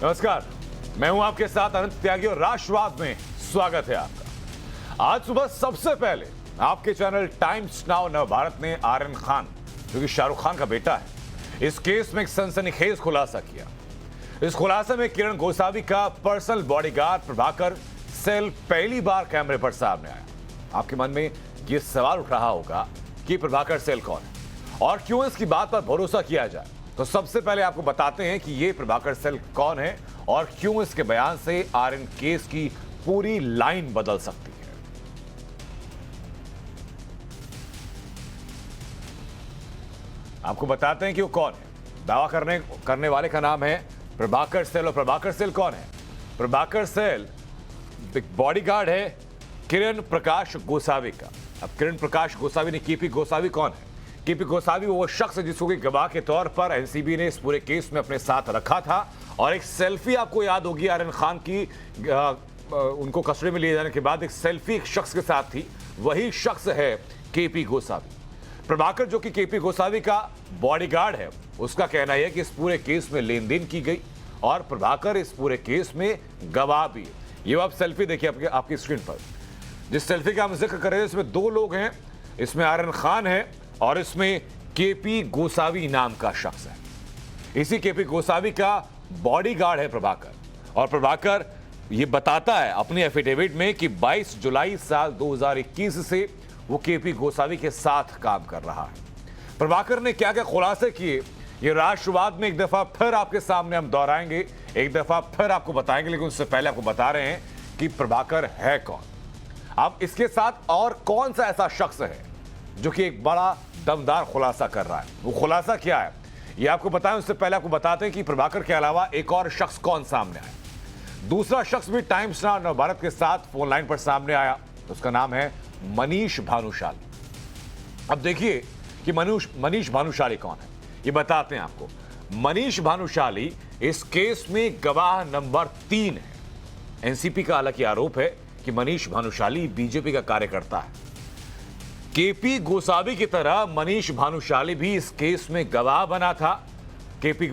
नमस्कार, मैं हूं आपके साथ अनंत त्यागी और राष्ट्रवाद में स्वागत है आपका। आज सुबह सबसे पहले आपके चैनल टाइम्स नाउ नवभारत ने आर्यन खान, जो कि शाहरुख खान का बेटा है, इस केस में एक सनसनीखेज खुलासा किया। इस खुलासे में किरण गोसावी का पर्सनल बॉडीगार्ड प्रभाकर सेल पहली बार कैमरे पर सामने आया। आपके मन में यह सवाल उठ रहा होगा कि प्रभाकर सेल कौन है और क्यों इसकी बात पर भरोसा किया जाए। तो सबसे पहले आपको बताते हैं कि यह प्रभाकर सेल कौन है और क्यों इसके बयान से आर्यन केस की पूरी लाइन बदल सकती है। आपको बताते हैं कि वो कौन है। दावा करने वाले का नाम है प्रभाकर सेल। और प्रभाकर सेल कौन है? प्रभाकर सेल बॉडीगार्ड है किरण प्रकाश गोसावी का। अब किरण प्रकाश गोसावी ने केपी गोसावी कौन है? केपी गोसावी वो शख्स है जिसको कि गवाह के तौर पर एनसीबी ने इस पूरे केस में अपने साथ रखा था। और एक सेल्फी आपको याद होगी आर्यन खान की, उनको कस्टडी में लिए जाने के बाद एक सेल्फी एक शख्स के साथ थी, वही शख्स है केपी गोसावी। प्रभाकर, जो कि केपी गोसावी का बॉडीगार्ड है, उसका कहना है कि इस पूरे केस में लेन देन की गई और प्रभाकर इस पूरे केस में गवाह भी है। ये आप सेल्फी देखिए आपकी स्क्रीन पर। जिस सेल्फी का हम जिक्र कर रहे हैं इसमें दो लोग हैं, इसमें आर्यन खान है और इसमें केपी गोसावी नाम का शख्स है। इसी केपी गोसावी का बॉडीगार्ड है प्रभाकर। और प्रभाकर ये बताता है अपनी एफिडेविट में कि 22 जुलाई साल 2021 से वो केपी गोसावी के साथ काम कर रहा है। प्रभाकर ने क्या क्या खुलासे किए, ये राष्ट्रवाद में एक दफा फिर आपके सामने हम दोहराएंगे, एक दफा फिर आपको बताएंगे, लेकिन उससे पहले आपको बता रहे हैं कि प्रभाकर है कौन। अब इसके साथ और कौन सा ऐसा शख्स है जो कि एक बड़ा दमदार खुलासा कर रहा है, वो खुलासा क्या है ये आपको बताएं। उससे पहले आपको बताते हैं कि प्रभाकर के अलावा एक और शख्स कौन सामने आया। दूसरा शख्स भी टाइम्स नाउ नवभारत के साथ फोन लाइन पर सामने आया, उसका नाम है मनीष भानुशाली। अब देखिए कि मनीष भानुशाली कौन है, ये बताते हैं आपको। मनीष भानुशाली इस केस में गवाह नंबर 3 है। एनसीपी का हालांकि आरोप है कि मनीष भानुशाली बीजेपी का कार्यकर्ता है। केपी गोसावी की तरह मनीष भानुशाली भी इस केस में गवाह बना था। केपी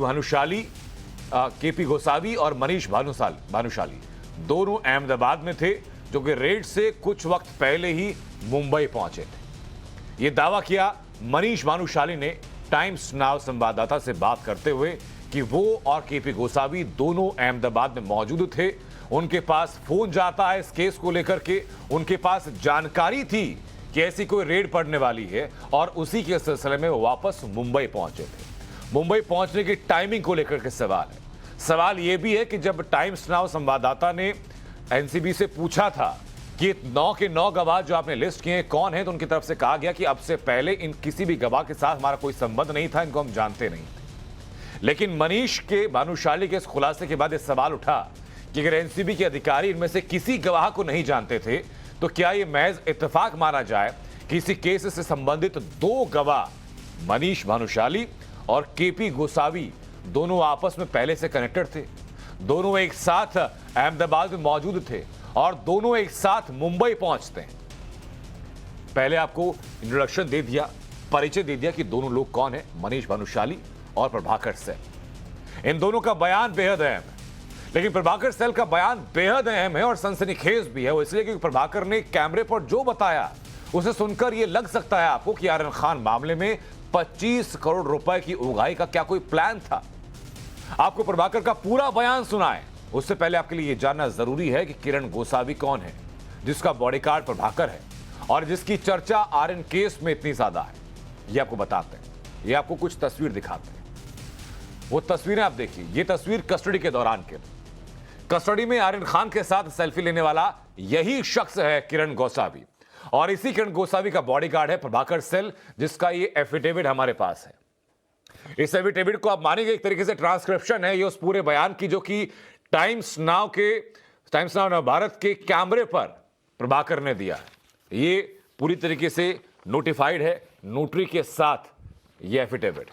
गोसावी और मनीष भानुशाली दोनों अहमदाबाद में थे, जो कि रेड से कुछ वक्त पहले ही मुंबई पहुंचे थे। यह दावा किया मनीष भानुशाली ने टाइम्स नाउ संवाददाता से बात करते हुए कि वो और केपी गोसावी दोनों अहमदाबाद में मौजूद थे। उनके पास फोन जाता है इस केस को लेकर के, उनके पास जानकारी थी कि ऐसी कोई रेड पड़ने वाली है और उसी के सिलसिले में वो वापस मुंबई पहुंचे थे। मुंबई पहुंचने की टाइमिंग को लेकर के सवाल है। सवाल यह भी है कि जब टाइम्स नाउ संवाददाता ने एनसीबी से पूछा था कि 9 के 9 गवाह जो आपने लिस्ट किए कौन है, तो उनकी तरफ से कहा गया कि अब से पहले इन किसी भी गवाह के साथ हमारा कोई संबंध नहीं था, इनको हम जानते नहीं थे। लेकिन मनीष के भानुशाली के इस खुलासे के बाद यह सवाल उठा कि अगर एनसीबी के अधिकारी इनमें से किसी गवाह को नहीं जानते थे तो क्या यह महज इत्तेफाक माना जाए कि इसी केस से संबंधित 2 गवाह मनीष भानुशाली और केपी गोसावी दोनों आपस में पहले से कनेक्टेड थे, दोनों एक साथ अहमदाबाद में मौजूद थे और दोनों एक साथ मुंबई पहुंचते हैं। पहले आपको इंट्रोडक्शन दे दिया, परिचय दे दिया कि दोनों लोग कौन है, मनीष भानुशाली और प्रभाकर सेल। इन दोनों का बयान बेहद अहम है, लेकिन प्रभाकर सेल का बयान बेहद अहम है और सनसनीखेज भी है। वो इसलिए क्योंकि प्रभाकर ने कैमरे पर जो बताया उसे सुनकर यह लग सकता है आपको कि आर्यन खान मामले में 25 करोड़ रुपए की उगाही का क्या कोई प्लान था। आपको प्रभाकर का पूरा बयान सुनाएं उससे पहले आपके लिए यह जानना जरूरी है कि किरण गोसावी कौन है, जिसका बॉडीगार्ड प्रभाकर है और जिसकी चर्चा आर्यन केस में इतनी ज्यादा है। यह आपको बताते हैं, यह आपको कुछ तस्वीर दिखाते हैं। वो तस्वीरें आप देखिए, ये तस्वीर कस्टडी के दौरान के, कस्टडी में आर्यन खान के साथ सेल्फी लेने वाला यही शख्स है किरण गोसावी और इसी किरण गोसावी का बॉडीगार्ड है प्रभाकर सेल, जिसका ये एफिडेविट हमारे पास है। इस एफिडेविट को आप मानेंगे एक तरीके से ट्रांसक्रिप्शन है ये उस पूरे बयान की जो कि टाइम्स नाउ नवभारत के कैमरे पर प्रभाकर ने दिया है। ये पूरी तरीके से नोटिफाइड है, नोटरी के साथ ये एफिडेविट।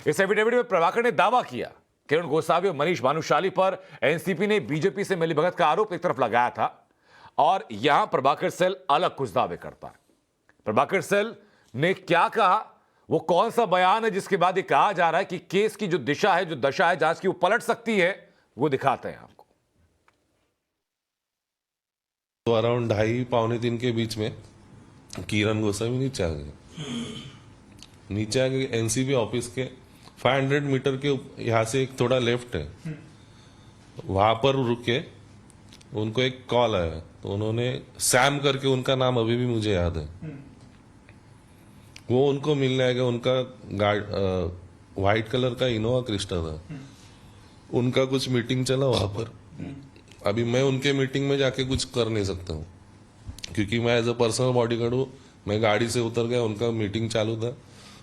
इस एफिडेविट में प्रभाकर ने दावा किया किरण गोसावी और मनीष भानुशाली पर एनसीपी ने बीजेपी से मिलीभगत का आरोप एक तरफ लगाया था और यहां प्रभाकर सेल अलग कुछ दावे करता है। प्रभाकर सेल ने क्या कहा, वो कौन सा बयान है जिसके बाद ये कहा जा रहा है कि केस की जो दिशा है, जो दशा है जांच की, वो पलट सकती है, वो दिखाते हैं आपको। तो अराउंड 2:30-2:45 के बीच में किरण गोस्वामी नीचे आ गए। नीचे आ गए एनसीबी ऑफिस के 500 मीटर के यहाँ से एक थोड़ा लेफ्ट है, वहां पर रुके। उनको एक कॉल आया, तो उन्होंने सैम करके, उनका नाम अभी भी मुझे याद है, वो उनको मिलने आ गया। उनका व्हाइट कलर का इनोवा क्रिस्टा था। उनका कुछ मीटिंग चला वहां पर। अभी मैं उनके मीटिंग में जाके कुछ कर नहीं सकता हूँ, क्योंकि मैं एज अ पर्सनल बॉडीगार्ड हूँ। मैं गाड़ी से उतर गया, उनका मीटिंग चालू था,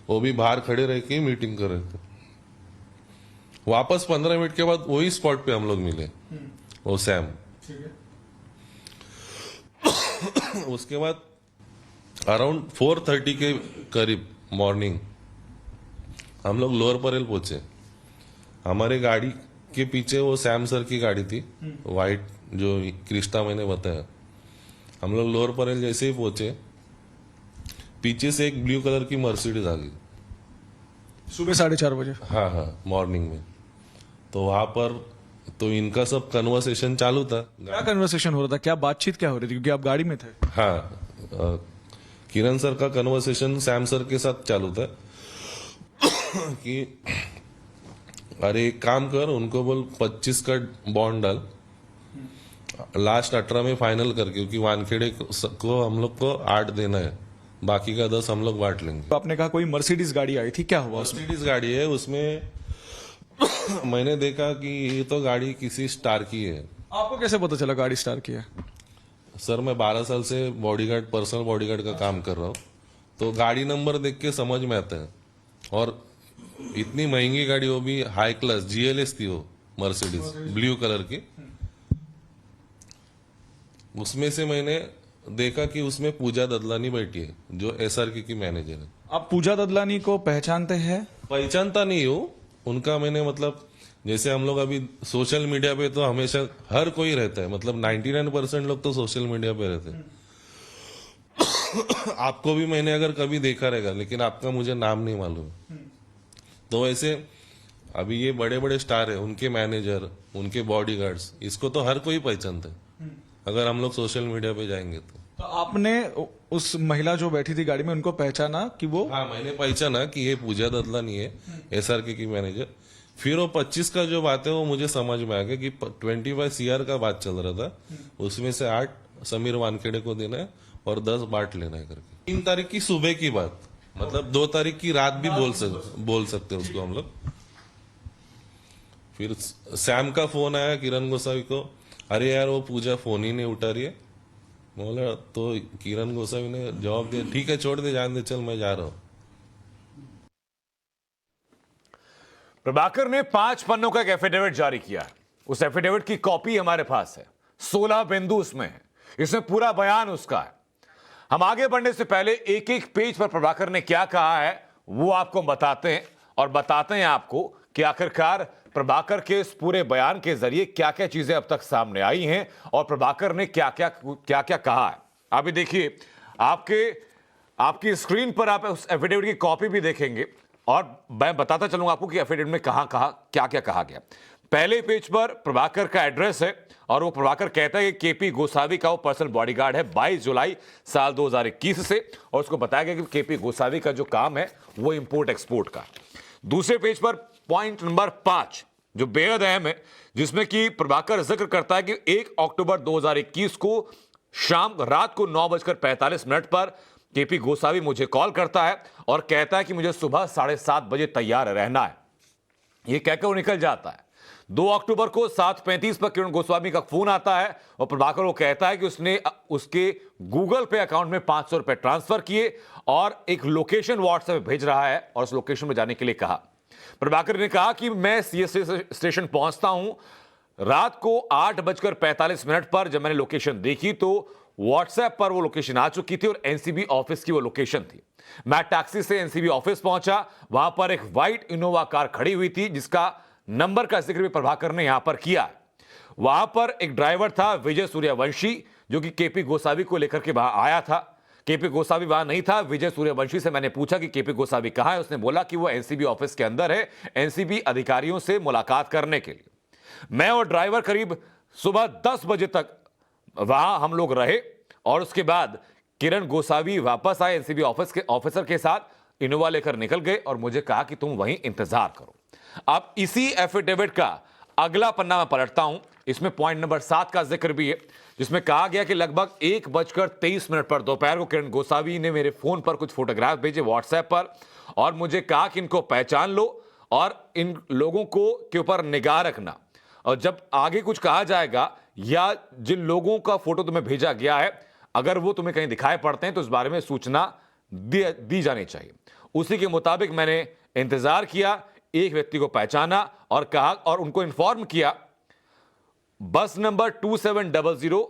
वो भी बाहर खड़े रह के मीटिंग कर रहे थे। वापस 15 मिनट के बाद वही स्पॉट पे हम लोग मिले, वो सैम। उसके बाद अराउंड 4:30 के करीब मॉर्निंग हम लोग लोअर परेल पहुंचे। हमारे गाड़ी के पीछे वो सैम सर की गाड़ी थी, व्हाइट जो क्रिस्टा मैंने बताया। हम लोग लोअर परेल जैसे ही पहुंचे, पीछे से एक ब्लू कलर की मर्सिडीज आ गई सुबह 4:30 बजे। हाँ हाँ, मॉर्निंग में। तो वहां पर तो इनका सब कन्वर्सेशन चालू था। क्या कन्वर्सेशन हो रहा था, क्या बातचीत क्या हो रही थी, क्योंकि आप गाड़ी में थे? हाँ, किरण सर का कन्वर्सेशन सैम सर के साथ चालू था कि अरे एक काम कर, उनको बोल 25 का बॉन्ड डाल, लास्ट 18 में फाइनल कर, क्योंकि वानखेड़े को हम लोग को 8 देना है, बाकी का 10 हम लोग बांट लेंगे। तो आपने कहा कोई मर्सिडीज गाड़ी आई थी, क्या हुआ उसमें? मर्सिडीज गाड़ी है उसमें। मैंने देखा कि ये तो गाड़ी किसी स्टार की है। आपको कैसे पता चला गाड़ी स्टार की है? सर, मैं 12 साल से बॉडीगार्ड, पर्सनल बॉडीगार्ड का काम कर रहा हूँ, तो गाड़ी नंबर देख के समझ में आता है। और इतनी महंगी गाड़ी, वो भी हाई क्लास GLS थी, वो मर्सिडीज ब्लू कलर की। उसमें से मैंने देखा कि उसमें पूजा ददलानी बैठी है, जो SRK की मैनेजर है। आप पूजा ददलानी को पहचानते हैं? पहचानता नहीं हूँ उनका, मैंने मतलब जैसे हम लोग अभी सोशल मीडिया पे तो हमेशा हर कोई रहता है, मतलब 99% लोग तो सोशल मीडिया पे रहते हैं। आपको भी मैंने अगर कभी देखा रहेगा, लेकिन आपका मुझे नाम नहीं मालूम। तो वैसे अभी ये बड़े बड़े स्टार है, उनके मैनेजर, उनके बॉडीगार्ड्स, इसको तो हर कोई पहचानता है अगर हम लोग सोशल मीडिया पे जाएंगे तो आपने उस महिला जो बैठी थी गाड़ी में, उनको पहचाना कि वो? हाँ, मैंने पहचाना कि ये पूजा ददलानी है, SRK की मैनेजर। फिर वो 25 का जो बात है वो मुझे समझ में आ गया कि 25 CR का बात चल रहा था। उसमें से 8 समीर वानखेड़े को देना है और 10 बांट लेना है करके। 3 तारीख की सुबह की बात, मतलब 2 तारीख की रात भी बोल सकते हैं उसको हम लोग। फिर सैम का फोन आया किरण गोसावी को, अरे यार वो पूजा फोन ही नहीं उठा रही है। बोला, तो किरण गोसावी ने जवाब दिया, ठीक है छोड़ दे, जान दे, चल मैं जा रहा हूं। प्रभाकर ने 5 पन्नों का एक एफिडेविट जारी किया है। उस एफिडेविट की कॉपी हमारे पास है, 16 बिंदु उसमें है, इसमें पूरा बयान उसका है। हम आगे बढ़ने से पहले एक एक पेज पर प्रभाकर ने क्या कहा है वो आपको बताते हैं, और बताते हैं आपको कि आखिरकार प्रभाकर के इस पूरे बयान के जरिए क्या क्या चीजें अब तक सामने आई हैं और प्रभाकर ने क्या क्या कहा है। अभी देखिए, आपकी स्क्रीन पर आप उस एफिडेविट की कॉपी भी देखेंगे और मैं बताता चलूंगा आपको कि एफिडेविट में क्या क्या कहा गया। पहले पेज पर प्रभाकर का एड्रेस है और वो प्रभाकर कहता है कि KP गोसावी का वो पर्सनल बॉडीगार्ड है 22 जुलाई साल 2021 से, और उसको बताया गया कि KP गोसावी का जो काम है वो इंपोर्ट एक्सपोर्ट का। दूसरे पेज पर पॉइंट नंबर 5 जो बेहद अहम है, जिसमें कि प्रभाकर जिक्र करता है कि 1 अक्टूबर 2021 को रात को 9:45 पर KP गोसावी मुझे कॉल करता है और कहता है कि मुझे सुबह 7:30 बजे तैयार रहना है। यह कहकर वो निकल जाता है। 2 अक्टूबर को 7:35 पर किरण गोस्वामी का फोन आता है और प्रभाकर को कहता है कि उसने उसके गूगल पे अकाउंट में 500 रुपए ट्रांसफर किए और एक लोकेशन व्हाट्सएप भेज रहा है और उस लोकेशन में जाने के लिए कहा। प्रभाकर ने कहा कि मैं CSA स्टेशन पहुंचता हूं रात को 8:45 पर। जब मैंने लोकेशन देखी तो व्हाट्सएप पर वो लोकेशन आ चुकी थी और NCB ऑफिस की वो लोकेशन थी। मैं टैक्सी से NCB ऑफिस पहुंचा, वहां पर एक व्हाइट इनोवा कार खड़ी हुई थी जिसका नंबर का जिक्र भी प्रभाकर ने यहां पर किया। वहां पर एक ड्राइवर था विजय सूर्यवंशी, जो कि KP गोसावी को लेकर के वहां आया था। KP गोसावी वहां नहीं था। विजय सूर्यवंशी से मैंने पूछा कि KP गोसावी कहां है। उसने बोला कि वो NCB ऑफिस के अंदर है, NCB अधिकारियों से मुलाकात करने के लिए। मैं और ड्राइवर करीब सुबह 10 बजे तक वहां हम लोग रहे और उसके बाद किरण गोसावी वापस आए एनसीबी ऑफिस के ऑफिसर के साथ, इनोवा लेकर निकल गए और मुझे कहा कि तुम वहीं इंतजार करो। अब इसी एफिडेविट का अगला पन्ना मैं पलटता हूं, इसमें पॉइंट नंबर 7 का जिक्र भी है, जिसमें कहा गया कि लगभग 1:23 पर दोपहर को किरण गोसावी ने मेरे फोन पर कुछ फोटोग्राफ भेजे व्हाट्सएप पर और मुझे कहा कि इनको पहचान लो और इन लोगों को के ऊपर निगाह रखना, और जब आगे कुछ कहा जाएगा या जिन लोगों का फोटो तुम्हें भेजा गया है अगर वो तुम्हें कहीं दिखाई पड़ते हैं तो इस बारे में सूचना दी जानी चाहिए। उसी के मुताबिक मैंने इंतजार किया, एक व्यक्ति को पहचाना और कहा और उनको इन्फॉर्म किया। बस नंबर 2700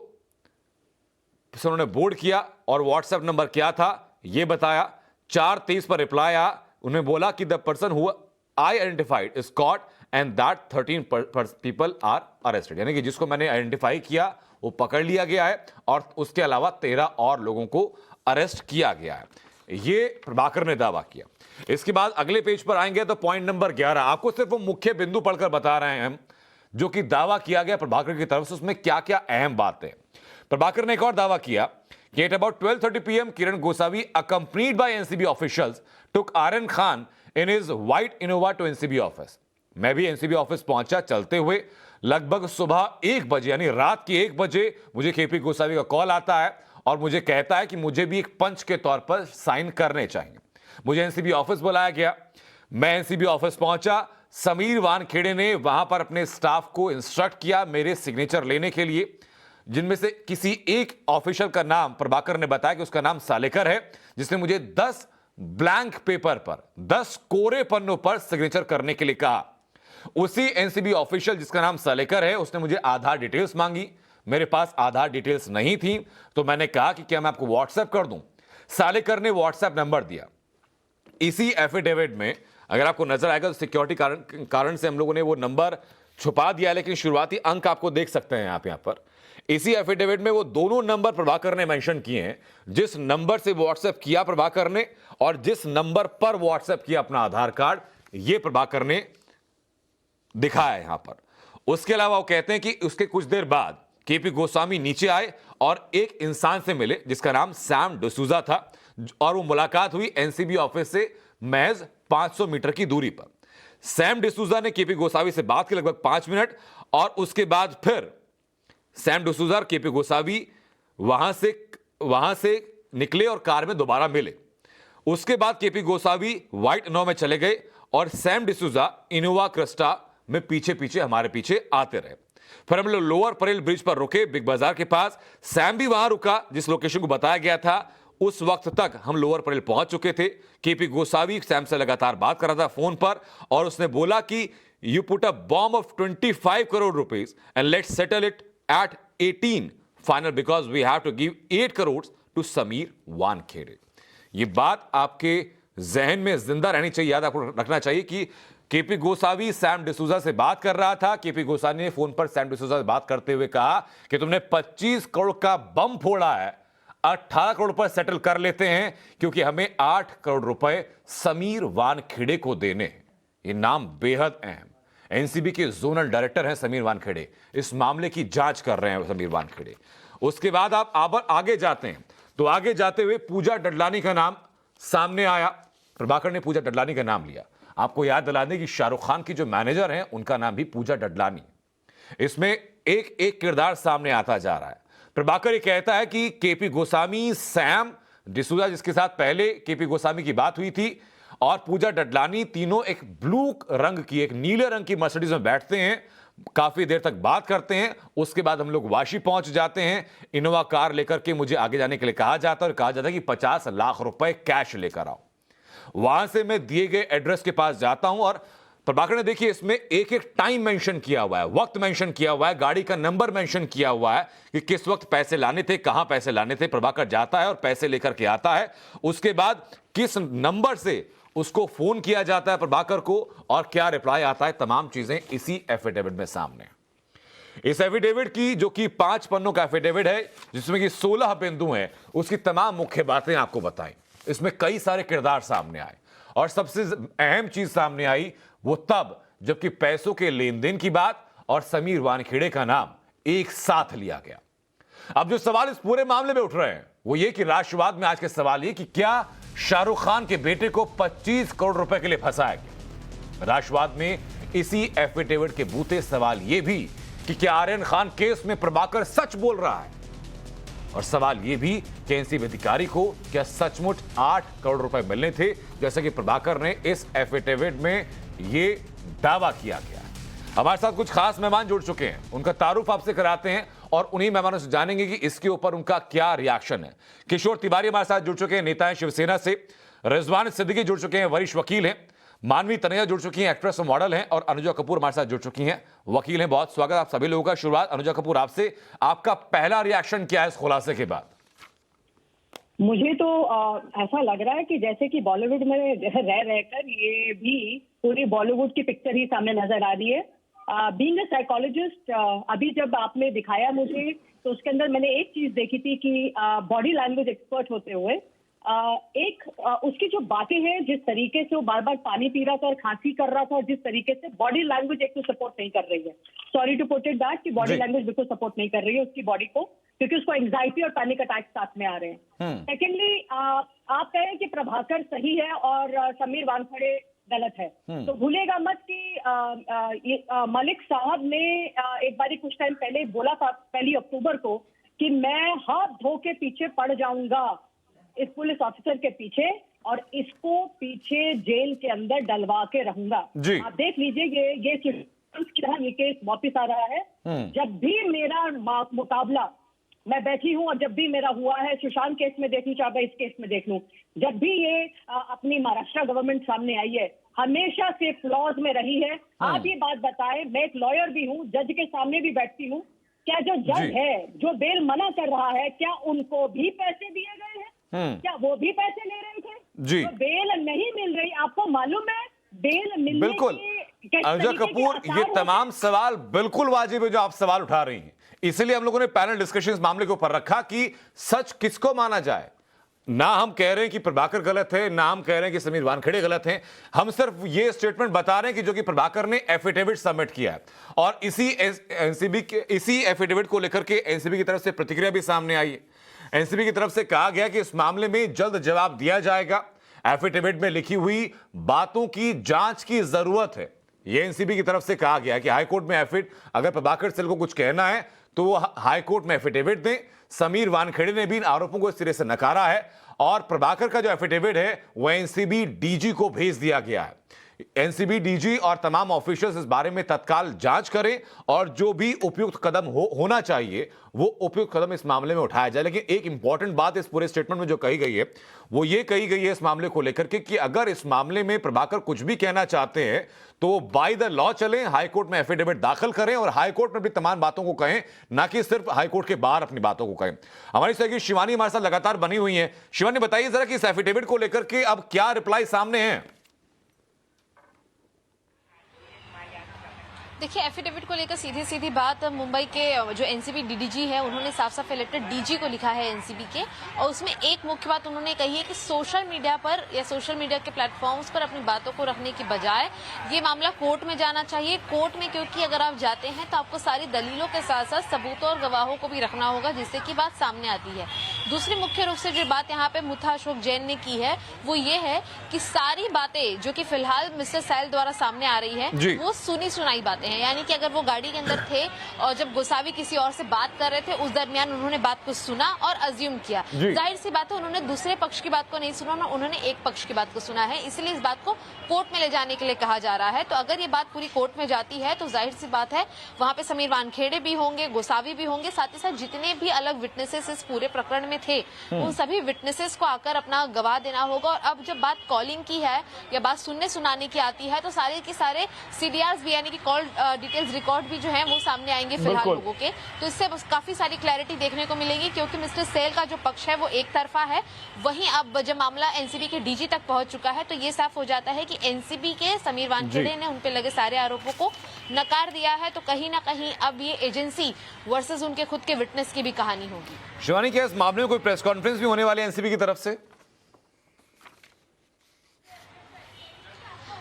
से उन्होंने बोर्ड किया और व्हाट्सएप नंबर क्या था यह बताया। 4:23 पर रिप्लाई आया, उन्होंने बोला कि the person who I identified is caught and that 13 people are arrested, यानी कि जिसको मैंने आइडेंटिफाई किया वो पकड़ लिया गया है और उसके अलावा 13 और लोगों को अरेस्ट किया गया है, ये प्रभाकर ने दावा किया। इसके बाद अगले पेज पर आएंगे तो पॉइंट नंबर 11, आपको सिर्फ वो मुख्य बिंदु पढ़कर बता रहे हैं हम जो कि दावा किया गया प्रभाकर की तरफ से, उसमें क्या क्या अहम बातें। प्रभाकर ने एक और दावा किया कि at about 12:30 PM Kiran Gosavi accompanied by NCB officials took Aryan Khan in his white Innova to NCB office. मैं भी एनसीबी ऑफिस पहुंचा चलते हुए, लगभग सुबह 1 बजे यानी रात के 1 बजे मुझे केपी गोसावी का कॉल आता है और मुझे कहता है कि मुझे भी एक पंच के तौर पर साइन करने चाहिए। मुझे एनसीबी ऑफिस बुलाया गया, मैं एनसीबी ऑफिस पहुंचा। समीर वानखेड़े ने वहां पर अपने स्टाफ को इंस्ट्रक्ट किया मेरे सिग्नेचर लेने के लिए, जिनमें से किसी एक ऑफिसर का नाम प्रभाकर ने बताया कि उसका नाम सालेकर है, जिसने मुझे 10 ब्लैंक पेपर पर 10 कोरे पन्नों पर सिग्नेचर करने के लिए कहा। उसी एनसीबी ऑफिशियल जिसका नाम सालेकर है उसने मुझे आधार डिटेल्स मांगी, मेरे पास आधार डिटेल्स नहीं थी तो मैंने कहा कि क्या मैं आपको व्हाट्सएप कर दूं। सालेकर ने व्हाट्सएप नंबर दिया। इसी एफिडेविट में अगर आपको नजर आएगा तो सिक्योरिटी कारण से हम लोगों ने वो नंबर छुपा दिया, लेकिन शुरुआती अंक आपको देख सकते हैं आप यहां पर। इसी एफिडेविट में वो दोनों नंबर प्रभाकर ने मेंशन किए हैं, जिस नंबर से व्हाट्सएप किया प्रभाकर ने और जिस नंबर पर व्हाट्सएप किया अपना आधार कार्ड, ये प्रभाकर ने दिखाया यहां पर। उसके अलावा वो कहते हैं कि उसके कुछ देर बाद केपी गोस्वामी नीचे आए और एक इंसान से मिले जिसका नाम सैम डिसूजा था और वो मुलाकात हुई एनसीबी ऑफिस से महज 500 मीटर की दूरी पर। सैम डिसूजा ने केपी गोसावी से बात की लगभग 5 मिनट और उसके बाद फिर सैम डिसूजा और केपी गोसावी वहां से निकले और कार में दोबारा मिले। उसके बाद केपी गोसावी व्हाइट इनोवा में चले गए और सैम डिसूजा इनोवा क्रिस्टा में पीछे पीछे हमारे पीछे आते रहे। फिर हम लोग लोअर परेल ब्रिज पर रुके बिग बाजार के पास। सैम भी वहां रुका जिस लोकेशन को बताया गया था। उस वक्त तक हम लोअर परेल पहुंच चुके थे। केपी गोसावी सैम से लगातार बात कर रहा था फोन पर और उसने बोला कि you put a bomb of 25 crore rupees and let's settle it at 18 final because we have to give 8 crore to Sameer Wankhede. ये बात आपके जहन में जिंदा रहनी चाहिए, याद आपको रखना चाहिए कि केपी गोसावी सैम डिसूजा से बात कर रहा था। केपी गोसावी ने फोन पर सैम डिसूजा से बात करते हुए कहा कि तुमने 25 करोड़ का बम फोड़ा है, 18 करोड़ रुपए सेटल कर लेते हैं क्योंकि हमें 8 करोड़ रुपए समीर वानखेड़े को देने हैं। ये नाम बेहद अहम। एनसीबी के जोनल डायरेक्टर हैं समीर वानखेड़े, इस मामले की जांच कर रहे हैं समीर वानखेड़े। उसके बाद आप आगे जाते हैं तो आगे जाते हुए पूजा डडलानी का नाम सामने आया। प्रभाकर ने पूजा डडलानी का नाम लिया। आपको याद दिला दें कि शाहरुख खान की जो मैनेजर हैं उनका नाम भी पूजा डडलानी। इसमें एक एक किरदार सामने आता जा रहा है। प्रभाकर ये कहता है कि केपी गोस्वामी, सैम डिसूजा जिसके साथ पहले केपी गोस्वामी की बात हुई थी और पूजा डडलानी तीनों एक ब्लू रंग की, एक नीले रंग की मर्सिडीज में बैठते हैं, काफी देर तक बात करते हैं। उसके बाद हम लोग वाशी पहुंच जाते हैं। इनोवा कार लेकर के मुझे आगे जाने के लिए कहा जाता है और कहा जाता है कि 50 लाख रुपए कैश लेकर आओ। वहां से मैं दिए गए एड्रेस के पास जाता हूं और प्रभाकर ने देखिए इसमें एक एक टाइम मेंशन किया हुआ है, वक्त मेंशन किया हुआ है, गाड़ी का नंबर मेंशन किया हुआ है कि किस वक्त पैसे लाने थे, कहां पैसे लाने थे। प्रभाकर जाता है और पैसे लेकर के आता है। उसके बाद किस नंबर से उसको फोन किया जाता है प्रभाकर को और क्या रिप्लाई आता है, तमाम चीजें इसी एफिडेविट में सामने। इस एफिडेविट की जो कि 5 पन्नों का एफिडेविट है जिसमें कि 16 बिंदु हैं, उसकी तमाम मुख्य बातें आपको बताई। इसमें कई सारे किरदार सामने आए और सबसे अहम चीज सामने आई वो तब जबकि पैसों के लेन देन की बात और समीर वानखेड़े का नाम एक साथ लिया गया। अब जो सवाल इस पूरे मामले में उठ रहे हैं वो ये कि राष्ट्रवाद में आज के सवाल ये कि क्या शाहरुख खान के बेटे को 25 करोड़ रुपए के लिए फंसाया गया। राष्ट्रवाद में इसी एफिडेविट के बूते सवाल ये भी कि क्या आर्यन खान केस में प्रभाकर सच बोल रहा है, और सवाल यह भी कि एनसीबी अधिकारी को क्या सचमुच 8 करोड़ रुपए मिलने थे, जैसे कि प्रभाकर ने इस एफिडेविट में यह दावा किया गया। हमारे साथ कुछ खास मेहमान जुड़ चुके हैं, उनका तारुफ आपसे कराते हैं और उन्हीं मेहमानों से जानेंगे कि इसके ऊपर उनका क्या रिएक्शन है। किशोर तिवारी हमारे साथ जुड़ चुके हैं, नेता हैं शिवसेना से। रिजवान सिद्दीकी जुड़ चुके हैं, वरिष्ठ वकील हैं। मानवी तनैया जुड़ चुकी हैं, एक्ट्रेस और मॉडल हैं। और अनुजा कपूर हमारे साथ जुड़ चुकी हैं, वकील हैं। बहुत स्वागत आप सभी लोगों का। शुरुआत अनुजा कपूर आपसे, आपका पहला रिएक्शन क्या है इस खुलासे के बाद? मुझे तो ऐसा लग रहा है कि जैसे कि बॉलीवुड में रह रहकर ये भी पूरी बॉलीवुड की पिक्चर ही सामने नजर आ रही है। बीइंग अ साइकोलॉजिस्ट, अभी जब आपने दिखाया मुझे तो उसके अंदर मैंने एक चीज देखी थी कि बॉडी लैंग्वेज एक्सपर्ट होते हुए उसकी जो बातें हैं, जिस तरीके से वो बार बार पानी पी रहा था और खांसी कर रहा था, और जिस तरीके से बॉडी लैंग्वेज एक तो सपोर्ट नहीं कर रही है। Sorry to put it that कि बॉडी लैंग्वेज बिल्कुल सपोर्ट नहीं कर रही है उसकी बॉडी को, क्योंकि उसको एंजाइटी और पैनिक अटैक साथ में आ रहे हैं। सेकेंडली, आप कहें कि प्रभाकर सही है और समीर वानखेड़े गलत है, तो भूलेगा मत कि मलिक साहब ने एक बारी कुछ टाइम पहले बोला था 1 अक्टूबर को कि मैं हाथ धो के पीछे पड़ जाऊंगा इस पुलिस ऑफिसर के पीछे और इसको पीछे जेल के अंदर डलवा के रहूंगा। आप देख लीजिए ये केस वापिस आ रहा है। जब भी मेरा मुकाबला मैं बैठी हूं और जब भी मेरा हुआ है, सुशांत केस में देख लूं चाहे इस केस में देख लूं, जब भी ये अपनी महाराष्ट्र गवर्नमेंट सामने आई है हमेशा से फ्लॉज में रही है। आप ये बात बताएं, मैं एक लॉयर भी हूं, जज के सामने भी बैठती हूं, क्या जो जज है जो बेल मना कर रहा है क्या उनको भी पैसे दिए गए हैं? क्या वो भी पैसे ले रहे थे? जी, तो बेल नहीं मिल रही, आपको मालूम है बेल मिलने बिल्कुल। अनुजा कपूर, ये तमाम सवाल बिल्कुल वाजिब है जो आप सवाल उठा रही हैं, इसलिए हम लोगों ने पैनल डिस्कशन इस मामले के ऊपर रखा कि सच किसको माना जाए। ना हम कह रहे हैं कि प्रभाकर गलत है, ना हम कह रहे हैं कि समीर वानखेड़े गलत हैं, हम सिर्फ ये स्टेटमेंट बता रहे हैं कि जो कि प्रभाकर ने एफिडेविट सबमिट किया है और इसी एनसीबी के इसी एफिडेविट को लेकर के एनसीबी की तरफ से प्रतिक्रिया भी सामने आई है। एनसीबी की तरफ से कहा गया कि इस मामले में जल्द जवाब दिया जाएगा। एफिडेविट में लिखी हुई बातों की जांच की जरूरत है, यह एनसीबी की तरफ से कहा गया कि हाईकोर्ट में अगर प्रभाकर सेल को कुछ कहना है तो वो हाईकोर्ट में एफिडेविट दें। समीर वानखेड़े ने भी इन आरोपों को इस सिरे से नकारा है और प्रभाकर का जो एफिडेविट है वह एनसीबी डीजी को भेज दिया गया है। एनसीबी डीजी और तमाम ऑफिशियल्स इस बारे में तत्काल जांच करें और जो भी उपयुक्त कदम होना चाहिए वो उपयुक्त कदम इस मामले में उठाया जाए। लेकिन एक इंपॉर्टेंट बात इस पूरे स्टेटमेंट में जो कही गई है वो ये कही गई है इस मामले को लेकर के कि अगर इस मामले में प्रभाकर कुछ भी कहना चाहते हैं तो बाय द लॉ चलें, हाईकोर्ट में एफिडेविट दाखिल करें और हाईकोर्ट में भी तमाम बातों को कहें, ना कि सिर्फ हाईकोर्ट के बाहर अपनी बातों को कहें। हमारी सहयोगी शिवानी हमारे साथ लगातार बनी हुई है। शिवानी, बताइए जरा कि इस एफिडेविट को लेकर के अब क्या रिप्लाई सामने है? देखिए, एफिडेविट को लेकर सीधी सीधी बात, मुंबई के जो एनसीबी डीडीजी है उन्होंने साफ साफ लेटर डीजी को लिखा है एनसीबी के, और उसमें एक मुख्य बात उन्होंने कही है कि सोशल मीडिया पर या सोशल मीडिया के प्लेटफॉर्म्स पर अपनी बातों को रखने की बजाय ये मामला कोर्ट में जाना चाहिए। कोर्ट में क्योंकि अगर आप जाते हैं तो आपको सारी दलीलों के साथ साथ सबूतों और गवाहों को भी रखना होगा, जिससे कि बात सामने आती है। दूसरी मुख्य रूप से जो बात यहाँ पे मुथा अशोक जैन ने की है वो ये है कि सारी बातें जो कि फिलहाल मिस्टर सैल द्वारा सामने आ रही है वो सुनी सुनाई बातें हैं, यानी कि अगर वो गाड़ी के अंदर थे और जब गोसावी किसी और से बात कर रहे थे उस दरमियान उन्होंने बात को सुना और अज्यूम किया। जाहिर सी बात है उन्होंने दूसरे पक्ष की बात को नहीं सुना, उन्होंने एक पक्ष की बात को सुना है, इसलिए इस बात को कोर्ट में ले जाने के लिए कहा जा रहा है। तो अगर ये बात पूरी कोर्ट में जाती है तो जाहिर सी बात है वहां पे समीर वानखेड़े भी होंगे, गोसावी भी होंगे, साथ ही साथ जितने भी अलग विटनेसेस इस पूरे प्रकरण में थे उन सभी विटनेसेस को आकर अपना गवाह देना होगा। और अब जब बात कॉलिंग की है या बात सुनने सुनाने की आती है तो सारे के सारे सीडीआर्स भी यानी कि कॉल डिटेल्स रिकॉर्ड भी जो है वो सामने आएंगे फिलहाल लोगों के, तो इससे काफी सारी क्लैरिटी देखने को मिलेगी। क्योंकि मिस्टर सेल का जो पक्ष है वो एक तरफा है, वहीं अब जब मामला एनसीबी के डीजी तक पहुंच चुका है तो ये साफ हो जाता है कि एनसीबी के समीर वानखेड़े ने उनपे लगे सारे आरोपों को नकार दिया है। तो कहीं ना कहीं अब ये एजेंसी वर्सेस उनके खुद के विटनेस की भी कहानी होगी। शिवानी, क्या इस मामले में कोई प्रेस कॉन्फ्रेंस भी होने वाली है एनसीबी की तरफ से?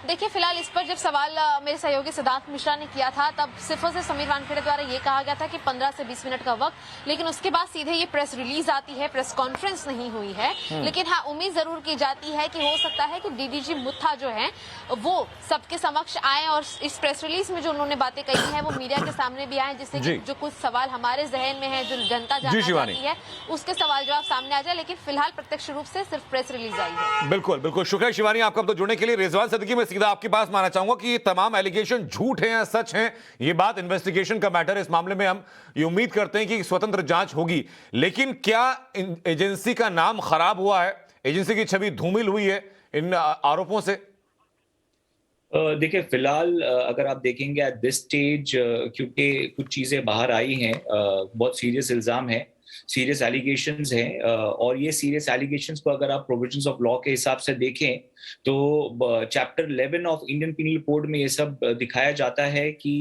देखिए, फिलहाल इस पर जब सवाल मेरे सहयोगी सिद्धार्थ मिश्रा ने किया था, तब सिर्फ और सिर्फ समीर वानखेड़े द्वारा ये कहा गया था कि 15 से 20 मिनट का वक्त, लेकिन उसके बाद सीधे ये प्रेस रिलीज आती है, प्रेस कॉन्फ्रेंस नहीं हुई है। लेकिन हाँ, उम्मीद जरूर की जाती है कि हो सकता है कि डीडीजी मुथा जो है वो सबके समक्ष आए और इस प्रेस रिलीज में जो उन्होंने बातें कही है वो मीडिया के सामने भी आए, जिससे कि जो कुछ सवाल हमारे जहन में है, जो जनता जानना चाहती है, उसके सवाल जवाब सामने आ जाए। लेकिन फिलहाल प्रत्यक्ष रूप से सिर्फ प्रेस रिलीज आई है। बिल्कुल बिल्कुल, शुक्रिया शिवानी आपका तो जुड़ने के लिए। रिजवान सिद्दीकी, मैं सीधा आपकी बात मानना चाहूंगा कि ये तमाम एलिगेशन झूठ हैं या सच हैं, ये बात इन्वेस्टिगेशन का मैटर है। इस मामले में हम ये उम्मीद करते हैं कि स्वतंत्र जांच होगी, लेकिन क्या एजेंसी का नाम खराब हुआ है, एजेंसी की छवि धूमिल हुई है इन आरोपों से? देखिए, फिलहाल अगर आप देखेंगे एट दिस स्टेज, क्योंकि कुछ चीजें बाहर आई हैं, बहुत सीरियस इल्जाम है, सीरियस एलिगेशंस हैं, और ये सीरियस एलिगेशंस को अगर आप प्रोविजंस ऑफ लॉ के हिसाब से देखें तो चैप्टर 11 ऑफ इंडियन पीनल कोड में ये सब दिखाया जाता है कि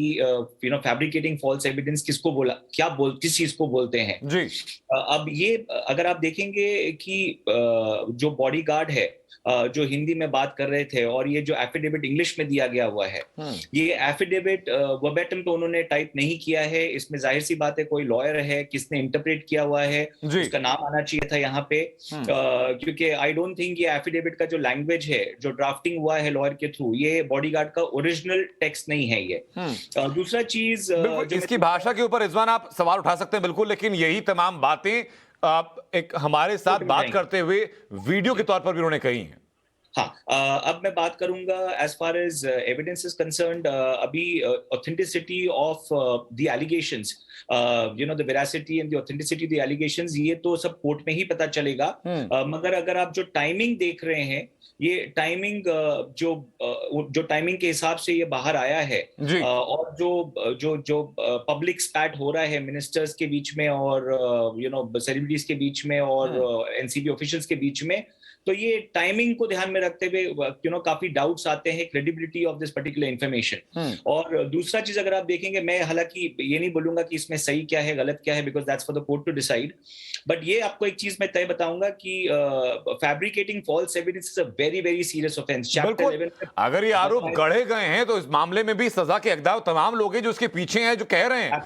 फैब्रिकेटिंग फॉल्स एविडेंस किसको बोला, किस चीज को बोलते हैं जी। अब ये अगर आप देखेंगे कि जो बॉडीगार्ड है जो हिंदी में बात कर रहे थे, और ये जो एफिडेविट इंग्लिश में दिया गया हुआ है, ये एफिडेविट वर्बैटम तो उन्होंने टाइप नहीं किया है, इसमें जाहिर सी बात है कोई लॉयर है, किसने इंटरप्रेट किया हुआ है, उसका नाम आना चाहिए था यहाँ पे, क्योंकि आई डोंट थिंक ये एफिडेविट का जो लैंग्वेज है, जो ड्राफ्टिंग हुआ है लॉयर के थ्रू, ये बॉडीगार्ड का ओरिजिनल टेक्स्ट नहीं है ये। दूसरा चीज, इसकी भाषा के ऊपर रिजवान आप सवाल उठा सकते हैं बिल्कुल, लेकिन यही तमाम बातें आप एक हमारे साथ बात करते हुए वीडियो के तौर पर भी उन्होंने कही हैं। हाँ, अब मैं बात करूंगा as far as evidence is concerned. अभी authenticity of the allegations, the veracity and the authenticity of the allegations, ये तो सब कोर्ट में ही पता चलेगा। मगर अगर आप जो टाइमिंग देख रहे हैं, ये टाइमिंग जो टाइमिंग के हिसाब से ये बाहर आया है, और जो पब्लिक स्पैट हो रहा है मिनिस्टर्स के बीच में और सेलिब्रिटीज के बीच में और एनसीबी ऑफिशियल्स के बीच में, तो ये टाइमिंग को ध्यान में रखते हुए काफी डाउट्स आते हैं credibility of this particular information. और दूसरा चीज अगर आप देखेंगे, मैं हालांकि ये नहीं बोलूंगा कि इसमें सही क्या है गलत क्या है, because that's for the court to decide, but ये आपको एक चीज मैं तय बताऊंगा कि fabricating false evidence is a very very serious offence. Chapter 11 अगर ये आरोप गढ़े गए हैं तो इस मामले में भी सजा के हकदार तमाम लोग हैं जो इसके पीछे हैं, जो कह रहे हैं।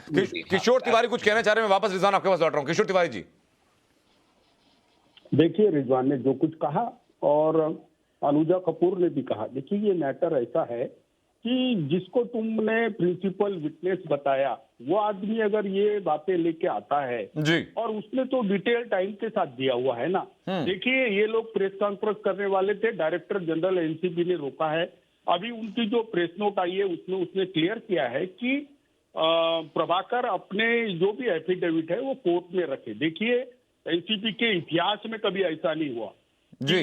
किशोर तिवारी कुछ कहना चाह रहे हैं, मैं वापस रिजवान आपके पास लौट रहा हूं। किशोर तिवारी जी, देखिए, रिजवान ने जो कुछ कहा और अनुजा कपूर ने भी कहा, देखिए ये मैटर ऐसा है कि जिसको तुमने प्रिंसिपल विटनेस बताया, वो आदमी अगर ये बातें लेके आता है जी, और उसने तो डिटेल टाइम के साथ दिया हुआ है ना। देखिए, ये लोग प्रेस कॉन्फ्रेंस करने वाले थे, डायरेक्टर जनरल एनसीबी ने रोका है। अभी उनकी जो प्रेस नोट आई है उसमें उसने क्लियर किया है कि प्रभाकर अपने जो भी एफिडेविट है वो कोर्ट में रखे। देखिए, एनसीबी के इतिहास में कभी ऐसा नहीं हुआ जी।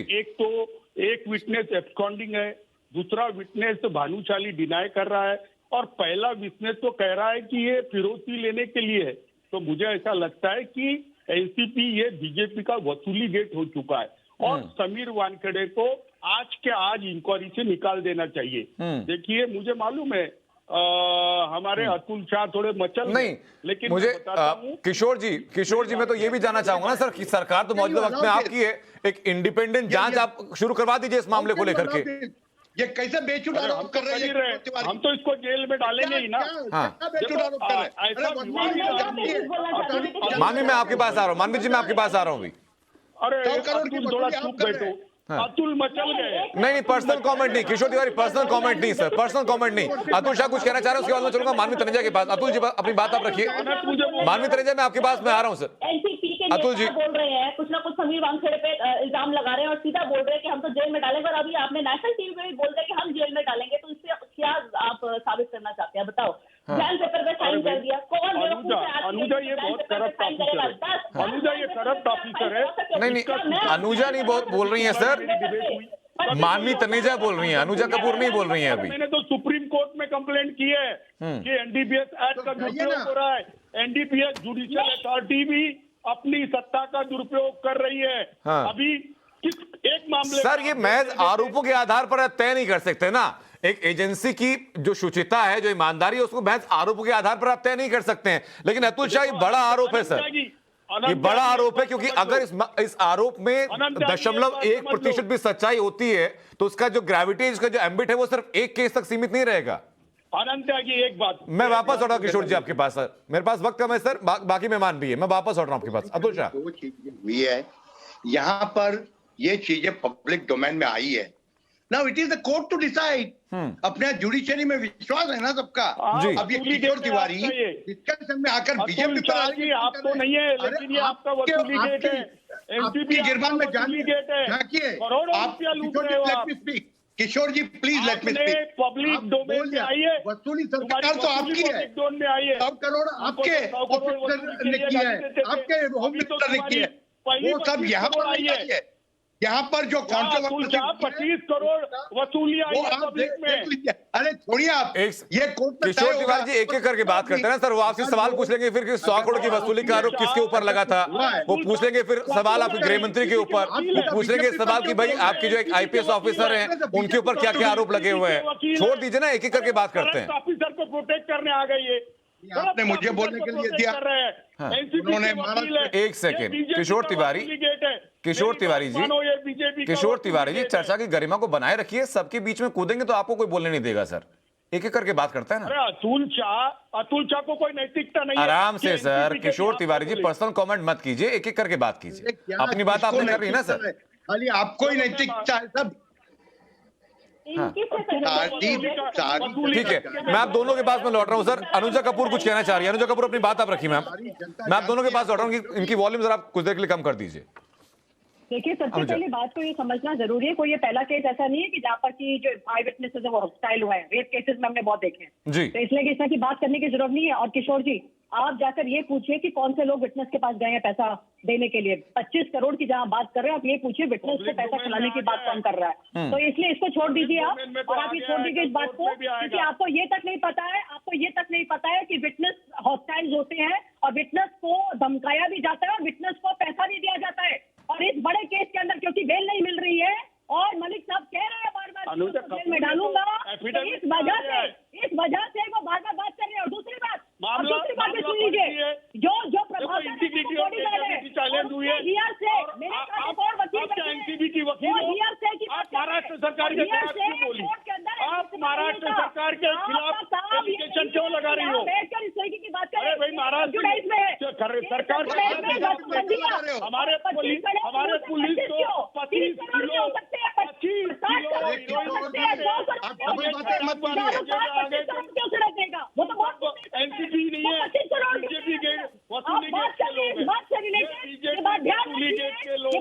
एक विटनेस एब्सकॉन्डिंग है, दूसरा विटनेस भानुशाली डिनाई कर रहा है, और पहला विटनेस तो कह रहा है कि ये फिरौती लेने के लिए है। तो मुझे ऐसा लगता है कि एनसीबी ये बीजेपी का वसूली गेट हो चुका है, और समीर वानखेड़े को आज के आज इंक्वायरी से निकाल देना चाहिए। देखिए, मुझे मालूम है हमारे अतुल शाह थोड़े मचल नहीं, लेकिन मुझे किशोर जी मैं तो ये भी जानना चाहूंगा ना सर कि सरकार तो मौजूदा वक्त में आपकी है, एक इंडिपेंडेंट जांच आप शुरू करवा दीजिए इस मामले को लेकर के। ये कैसे बेचूट आरोप कर रहे हैं? हम तो इसको जेल में डालेंगे ही ना। मानवी, मैं आपके पास आ रहा हूँ। मानवी जी, मैं आपके पास आ रहा हूँ अभी। अरे थोड़ा चुप बैठो, अतुल मचल गए। नहीं, पर्सनल कमेंट नहीं किशोर तिवारी, पर्सनल कमेंट नहीं सर, पर्सनल कमेंट नहीं। अतुल शाह कुछ कहना चाह रहे हैं, उसके बाद मैं चलूंगा मानवी तनेजा के पास। अतुल जी, अपनी बात आप रखिए। मानवी तनेजा, मैं आपके पास में आ रहा हूँ सर। अतुल जी बोल रहे हैं, कुछ ना कुछ समीर वानखेड़े पे इल्जाम लगा रहे हैं और सीधा बोल रहे हैं कि हम तो जेल में डालेंगे, और अभी आपने नेशनल टीवी पे भी बोल रहे हैं कि हम जेल में डालेंगे। तो इससे क्या आप साबित करना चाहते हैं, बताओ? बैन पेपर पे साइन कर दिया, कौन? अनुजा ये बहुत करप्ट ऑफिसर है। अनुजा ये करप्ट ऑफिसर है। नहीं, अनुजा नहीं बोल रही है सर, मानवी तनेजा बोल रही है, अनुजा कपूर नहीं बोल रही है अभी। मैंने तो सुप्रीम कोर्ट में कंप्लेंट की है कि एनडीपीएस एक्ट का दुरुपयोग हो रहा है। एनडीपीएस जुडिशियल अथॉरिटी भी अपनी सत्ता का दुरुपयोग कर रही है। अभी किस एक मामले सर, ये महज आरोपों के आधार पर तय नहीं कर सकते ना। एक एजेंसी की जो शुचिता है, जो ईमानदारी है, उसको महज आरोपों के आधार पर आप तय नहीं कर सकते हैं। लेकिन अतुल शाह, बड़ा आरोप है सर। ये बड़ा आरोप है, क्योंकि अगर इस आरोप में 0.1% भी सच्चाई होती है तो उसका जो ग्रेविटी, इसका जो एम्बिट है वो सिर्फ एक केस तक सीमित नहीं रहेगा। अनंत त्यागी, एक बात मैं वापस लौटा किशोर जी आपके पास सर, मेरे पास वक्त कम है सर, बाकी मेहमान भी है, मैं वापस लौट रहा हूं आपके पास। अतुल शाह, दो चीजें हुई है यहाँ पर, ये चीजें पब्लिक डोमेन में आई है। Now it is the court to decide. अपने जुडिशरी में विश्वास है ना सबका। जी। अब ये किशोर तिवारी डिस्कशन में आकर बीजेपी पर आपको नहीं है, लेकिन ये आपका वसूली गेट है, आपकी गिरबान में झांकिए। आप Kishore ji please let me speak. Public domain में आई है, वसूली सरकार तो आपकी है, पब्लिक डोमेन में आई है। 100 करोड़ आपके ऑफिसर ने की है, आपके होम मिनिस्टर ने की है, वो सब यहाँ पर आई है। यहाँ पर जो कॉन्ट्रोवर्सी 25 करोड़ वसूली आई है पब्लिक में। अरे छोड़िए आप, ये कोर्ट में किशोर तिवारी जी एक एक करके बात करते हैं ना सर, वो आपसे सवाल पूछ लेंगे फिर कि 100 करोड़ की वसूली का आरोप किसके ऊपर लगा था, वो पूछ लेंगे फिर सवाल आपके गृह मंत्री के ऊपर, वो पूछ लेंगे सवाल कि भाई आपके जो एक आईपीएस ऑफिसर हैं उनके ऊपर क्या क्या आरोप लगे हुए हैं। छोड़ दीजिए ना, एक एक करके बात करते हैं। ऑफिसर को प्रोटेक्ट करने आ गई है, आपने मुझे बोलने के लिए दिया। उन्होंने एक सेकेंड, किशोर तिवारी जी चर्चा की गरिमा को बनाए रखिए, सबके बीच में कूदेंगे तो आपको कोई बोलने नहीं देगा सर, एक एक करके बात करता है ना। अतुल शाह को कोई नैतिकता नहीं है। आराम से सर, किशोर तिवारी जी पर्सनल कमेंट मत कीजिए, एक एक करके बात कीजिए, अपनी बात आपने कर रही है ना सर। खाली आपको ही नैतिकता है सब। ठीक है, मैं आप दोनों के पास में लौट रहा हूं सर। अनुजा कपूर कुछ कहना चाह रही है, अनुजा कपूर अपनी बात आप रखिए मैम, मैं आप दोनों के पास लौट रहा हूं कि इनकी वॉल्यूम जरा आप कुछ देर के लिए कम कर दीजिए। देखिए, सबसे पहले बात को ये समझना जरूरी है, कोई ये पहला केस ऐसा नहीं है कि जहाँ पर की जो आई विटनेसेस है वो हॉस्टाइल हुए हैं। रेप केसेस में हमने बहुत देखे हैं जी, तो इसलिए इस तरह की बात करने की जरूरत नहीं है। और किशोर जी, आप जाकर ये पूछिए कि कौन से लोग विटनेस के पास गए हैं पैसा देने के लिए। 25 करोड़ की जहां बात कर रहे हैं, आप ये पूछिए विटनेस को पैसा खिलाने की बात कौन कर रहा है। तो इसलिए इसको छोड़ दीजिए आप, और आप ये छोड़ दीजिए इस बात को, क्योंकि आपको ये तक नहीं पता है कि विटनेस हॉस्टाइल होते हैं और विटनेस को धमकाया भी जाता है और विटनेस को पैसा भी दिया जाता है। और इस बड़े केस के अंदर क्योंकि बेल नहीं मिल रही है और मलिक साहब कह रहे हैं बार बार जेल में डालूंगा, तो इस वजह से वो बार बार बात कर रहे हैं। और दूसरी बात भी सुन लीजिए, जो प्रभावशाली महाराष्ट्र सरकार के खिलाफ क्यों बोली? आप महाराष्ट्र सरकार के खिलाफ एलिगेशन क्यों लगा रही हो? अरे भाई, महाराष्ट्र सरकार हमारे पुलिस को 25 किलो एनसीपी नहीं है, बीजेपी के वसूली गेट के लोग हैं, वसूली गेट के लोग हैं,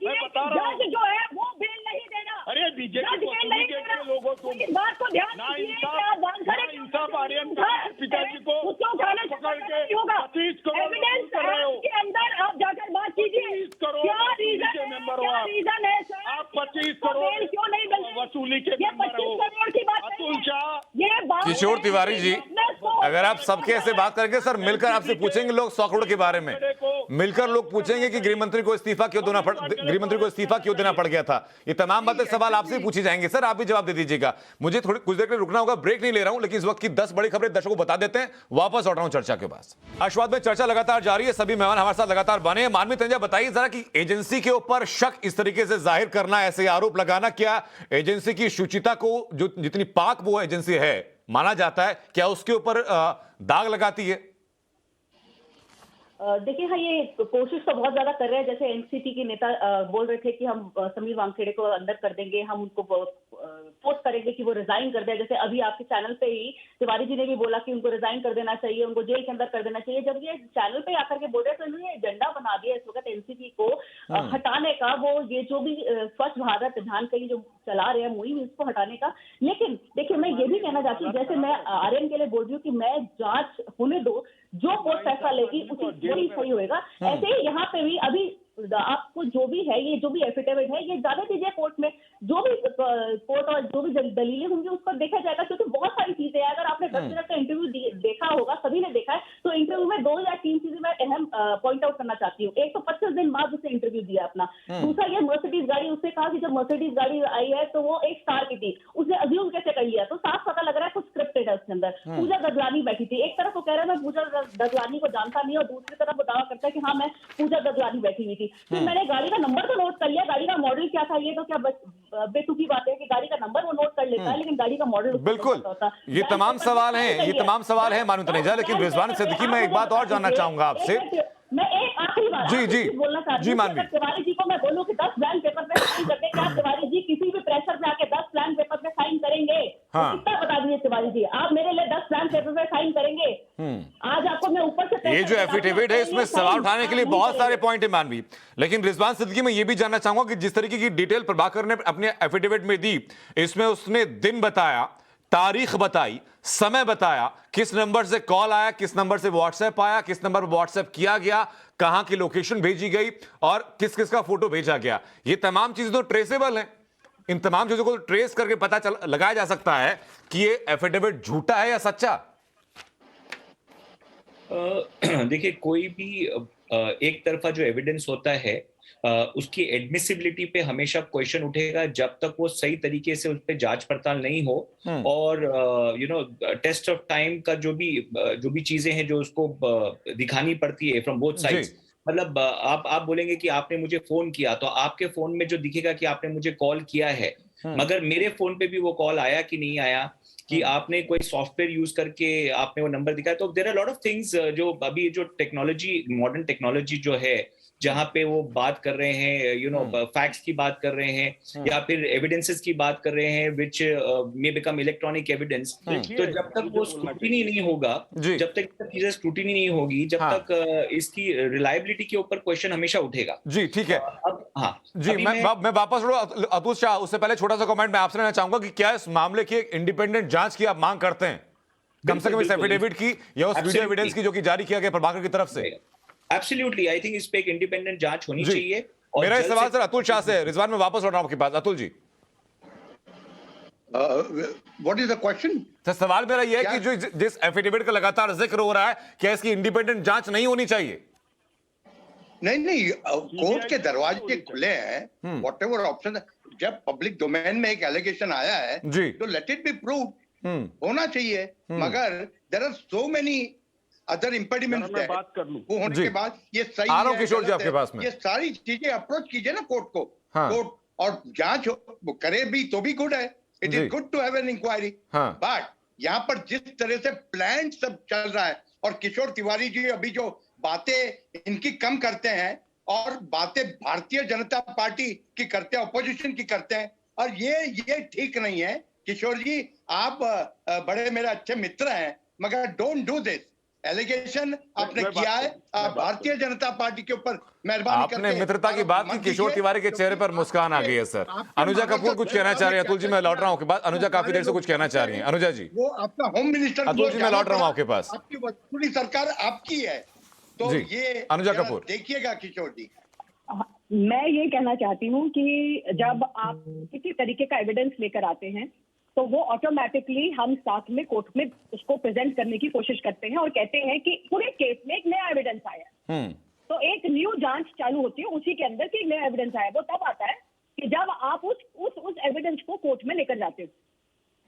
मैं बता रहा हूँ। जो है वो बेल नहीं देना। अरे बीजेपी वसूली गेट के लोगों को ना इंसाफ आर्यन पिताजी को पकड़ के 25 करोड़ कर रहे हो। अंदर आप जाकर बात कीजिए, 25 करोड़ मेंबर हो आप 25 करोड़ क्यों नहीं वसूली के मेंबर हो। अतुल शाह, किशोर तिवारी जी, अगर आप सबके ऐसे बात करके सर मिलकर आपसे पूछेंगे लोग 100 करोड़ के बारे में, मिलकर लोग पूछेंगे कि गृहमंत्री को इस्तीफा क्यों देना पड़ गया था। ये तमाम बातें सवाल आपसे पूछी जाएंगे सर, आप भी जवाब दे दीजिएगा। मुझे थोड़ी कुछ देर के लिए रुकना होगा, ब्रेक नहीं ले रहा हूं, लेकिन इस वक्त की 10 बड़ी खबरें दर्शकों को बता देते हैं, वापस लौट रहा हूं चर्चा के पास। राष्ट्रवाद में चर्चा लगातार जारी है, सभी मेहमान हमारे साथ लगातार बने हैं। मानवी तंजा, बताइए जरा कि एजेंसी के ऊपर शक इस तरीके से जाहिर करना, ऐसे आरोप लगाना, क्या एजेंसी की शुचिता को, जो जितनी पाक वो एजेंसी है माना जाता है, क्या उसके ऊपर दाग लगाती है? देखिए, हाँ, ये कोशिश तो बहुत ज्यादा कर रहे हैं। जैसे एनसीपी के नेता बोल रहे थे कि हम समीर वानखेड़े को अंदर कर देंगे, हम उनको फोर्स करेंगे कि वो रिजाइन कर दे। जैसे अभी आपके चैनल पे ही तिवारी जी ने भी बोला कि उनको रिजाइन कर देना चाहिए, उनको जेल के अंदर कर देना चाहिए। जब ये चैनल पे आकर के बोल रहे तो इन्होंने एजेंडा बना दिया इस वक्त एनसीपी को हटाने का। वो ये जो भी स्वच्छ भारत अभियान का जो चला रहे हैं मुहिम, इसको हटाने का। लेकिन देखिए, मैं ये भी कहना चाहती हूँ, जैसे मैं आर्यन के लिए बोल रही हूँ कि मैं जांच होने दो, जो कोर्ट फैसला लेगी उसी वही सही होएगा। ऐसे ही यहाँ पे भी अभी आपको जो भी है, ये जो भी एफिडेविट है, ये जाने दीजिए कोर्ट में। जो भी कोर्ट और जो भी दलीलें होंगी उस पर देखा जाएगा, क्योंकि बहुत सारी चीजें हैं। अगर आपने 10 मिनट का इंटरव्यू देखा होगा, सभी ने देखा है, तो इंटरव्यू में 2 या 3 चीजें मैं अहम पॉइंट आउट करना चाहती हूँ। एक तो 25 दिन बाद उसने इंटरव्यू दिया अपना। दूसरा, ये मर्सिडीज गाड़ी, उसने कहा कि जब मर्सिडीज गाड़ी आई है तो वो एक स्टार की थी, उसने अज्यूम कैसे कर लिया, तो साफ पता लग रहा है कुछ स्क्रिप्टेड है उसके अंदर। पूजा ददलानी बैठी थी, एक तरफ वो कह रहा है मैं पूजा ददलानी को जानता नहीं, और दूसरी तरफ वो दावा करता है कि हाँ मैं पूजा ददलानी बैठी हुई थी। फिर मैंने गाड़ी का नंबर तो नोट कर लिया, गाड़ी का मॉडल क्या था, ये तो क्या बेतुकी बात है कि गाड़ी का नंबर वो नोट कर लेता है, लेकिन गाड़ी का मॉडल बिल्कुल, ये तमाम सवाल हैं, ये तमाम सवाल हैं मानू तनेजा। लेकिन रिजवान सिद्दीकी, मैं एक बात और जानना चाहूंगा आपसे। मैं एक आखिरी बात जी बोलना चाहती जी हूँ। मानवी, तिवारी जी को मैं बोलूं कि 10 प्लान पेपर पे साइन करते, क्या तिवारी जी किसी भी प्रेशर पे आके 10 प्लान पेपर पे साइन करेंगे? हाँ। कितना बता दीजिए तिवारी जी, आप मेरे लिए 10 प्लान पेपर पे साइन करेंगे? आज आपको मैं ऊपर से ये जो एफिडेविट है इसमें सवाल उठाने के लिए बहुत सारे पॉइंट है मानवी। लेकिन रिजवान सिद्दीकी, मैं ये भी जानना चाहूंगा कि जिस तरीके की डिटेल प्रभाकर ने अपने एफिडेविट में दी, इसमें उसने दिन बताया, तारीख बताई, समय बताया, किस नंबर से कॉल आया, किस नंबर से व्हाट्सएप आया, किस नंबर पर व्हाट्सएप किया गया, कहां की लोकेशन भेजी गई और किस किस का फोटो भेजा गया। ये तमाम चीजें तो ट्रेसेबल हैं। इन तमाम चीजों को ट्रेस करके पता लगाया जा सकता है कि ये एफिडेविट झूठा है या सच्चा। देखिए, कोई भी एक तरफा जो एविडेंस होता है उसकी एडमिसिबिलिटी पे हमेशा क्वेश्चन उठेगा जब तक वो सही तरीके से उस पर जांच पड़ताल नहीं हो। और टेस्ट ऑफ टाइम का जो भी चीजें हैं जो उसको दिखानी पड़ती है फ्रॉम बोथ साइड्स। मतलब आप बोलेंगे कि आपने मुझे फोन किया, तो आपके फोन में जो दिखेगा कि आपने मुझे कॉल किया है, मगर मेरे फोन पे भी वो कॉल आया कि नहीं आया, कि आपने कोई सॉफ्टवेयर यूज करके आपने वो नंबर दिखाया। तो there are lot of things जो अभी जो टेक्नोलॉजी, मॉडर्न टेक्नोलॉजी जो है, जहां पे वो बात कर रहे हैं, फैक्ट्स की बात कर रहे हैं या फिर एविडेंसेस की बात कर रहे हैं विच मे बिकम इलेक्ट्रॉनिक एविडेंस। तो जब तक वो स्क्रूटिनी नहीं होगा, जब तक चीजें स्क्रूटिनी नहीं होगी, जब तक इसकी रिलायबिलिटी के ऊपर क्वेश्चन हमेशा उठेगा। जी ठीक है। अब हाँ जी, मैं वापस अतुल शाह, उससे पहले छोटा सा कमेंट मैं आपसे लेना चाहूंगा कि क्या इस मामले की एक इंडिपेंडेंट जांच की आप मांग करते हैं, कम से कम इस एफिडेविट की या उस वीडियो एविडेंस की जो कि जारी किया गया प्रभाकर की तरफ से? एब्सोल्युटली, आई थिंक इस पे एक इंडिपेंडेंट जांच होनी चाहिए। और मेरा सवाल सर अतुल शाह से, रिजवान में वापस लौट रहा हूं आपके पास। Atul ji, what is the question? Sir सवाल मेरा यह है कि जो जिस एफिडेविट का लगातार जिक्र हो रहा है, क्या इसकी इंडिपेंडेंट जांच नहीं होनी चाहिए? नहीं, कोर्ट के दरवाजे खुले हैं, वॉट एवर ऑप्शन। जब पब्लिक डोमेन में एक एलिगेशन आया है तो लेट इट बी प्रूव्ड, होना चाहिए। मगर there are so many other impediments मैं बात कर लूं वो होने के बाद ये सही आ रहा हूं है, किशोर जी गलत आपके है, पास में। ये सारी चीजें अप्रोच कीजिए ना कोर्ट को। हाँ। कोर्ट और जांच करे भी तो भी गुड है, it is good to have an inquiry. But यहाँ पर जिस तरह से प्लान सब चल रहा है, और किशोर तिवारी जी अभी जो बातें इनकी कम करते हैं और बातें भारतीय जनता पार्टी की करते हैं, ऑपोजिशन की करते हैं, और ये ठीक नहीं है। किशोर जी, आप बड़े मेरे अच्छे मित्र हैं, मगर डोंट डू दिस। एलिगेशन आपने किया है, आप भारतीय जनता पार्टी के ऊपर मेहरबानी करके आपने मित्रता की बात की, किशोर तिवारी के चेहरे पर मुस्कान आ गई है सर। अनुजा कपूर कुछ कहना चाह रही है। अतुल जी, मैं लौट रहा हूं आपके पास। अनुजा काफी देर से कुछ कहना चाह रही हैं। अनुजा जी, वो आपका होम मिनिस्टर। अतुल जी, मैं लौट रहा हूं आपके पास। आपकी पूरी सरकार आपकी है, तो ये अनुजा कपूर देखिएगा किशोर जी। मैं ये कहना चाहती हूँ कि जब आप किसी तरीके का एविडेंस लेकर आते हैं तो वो ऑटोमेटिकली हम साथ में कोर्ट में उसको प्रेजेंट करने की कोशिश करते हैं और कहते हैं कि पूरे केस में एक नया एविडेंस आया है, तो एक न्यू जांच चालू होती है उसी के अंदर कि नया एविडेंस आया। वो तब आता है कि जब आप उस एविडेंस को कोर्ट में लेकर जाते हो,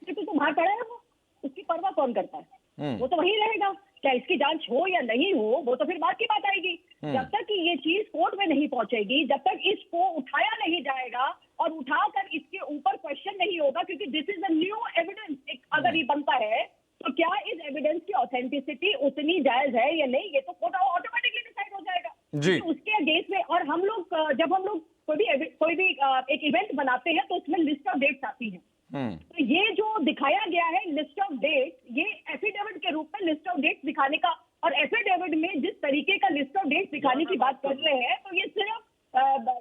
क्योंकि तो बाहर पड़ा है वो, उसकी परवाह कौन करता है? वो तो वही रहेगा। क्या इसकी जांच हो या नहीं हो, वो तो फिर बात की बात आएगी। जब तक कि ये चीज कोर्ट में नहीं पहुंचेगी, जब तक इसको उठाया नहीं जाएगा और उठाकर इसके ऊपर क्वेश्चन नहीं होगा, क्योंकि this is a new evidence अगर ये बनता है, तो क्या इस एविडेंस की ऑथेंटिसिटी उतनी जायज है या नहीं, ये तो कोर्ट ऑटोमेटिकली डिसाइड हो जाएगा जी। उसके अगेंस्ट में। और हम लोग जब हम लोग कोई भी एक इवेंट बनाते हैं तो उसमें लिस्ट ऑफ डेट्स आती है। तो ये जो दिखाया गया है लिस्ट ऑफ डेट्स, ये एफिडेविट के रूप में लिस्ट ऑफ डेट्स दिखाने का, और एफिडेविट में जिस तरीके का लिस्ट ऑफ डेट्स दिखाने की बात कर रहे हैं, तो ये सिर्फ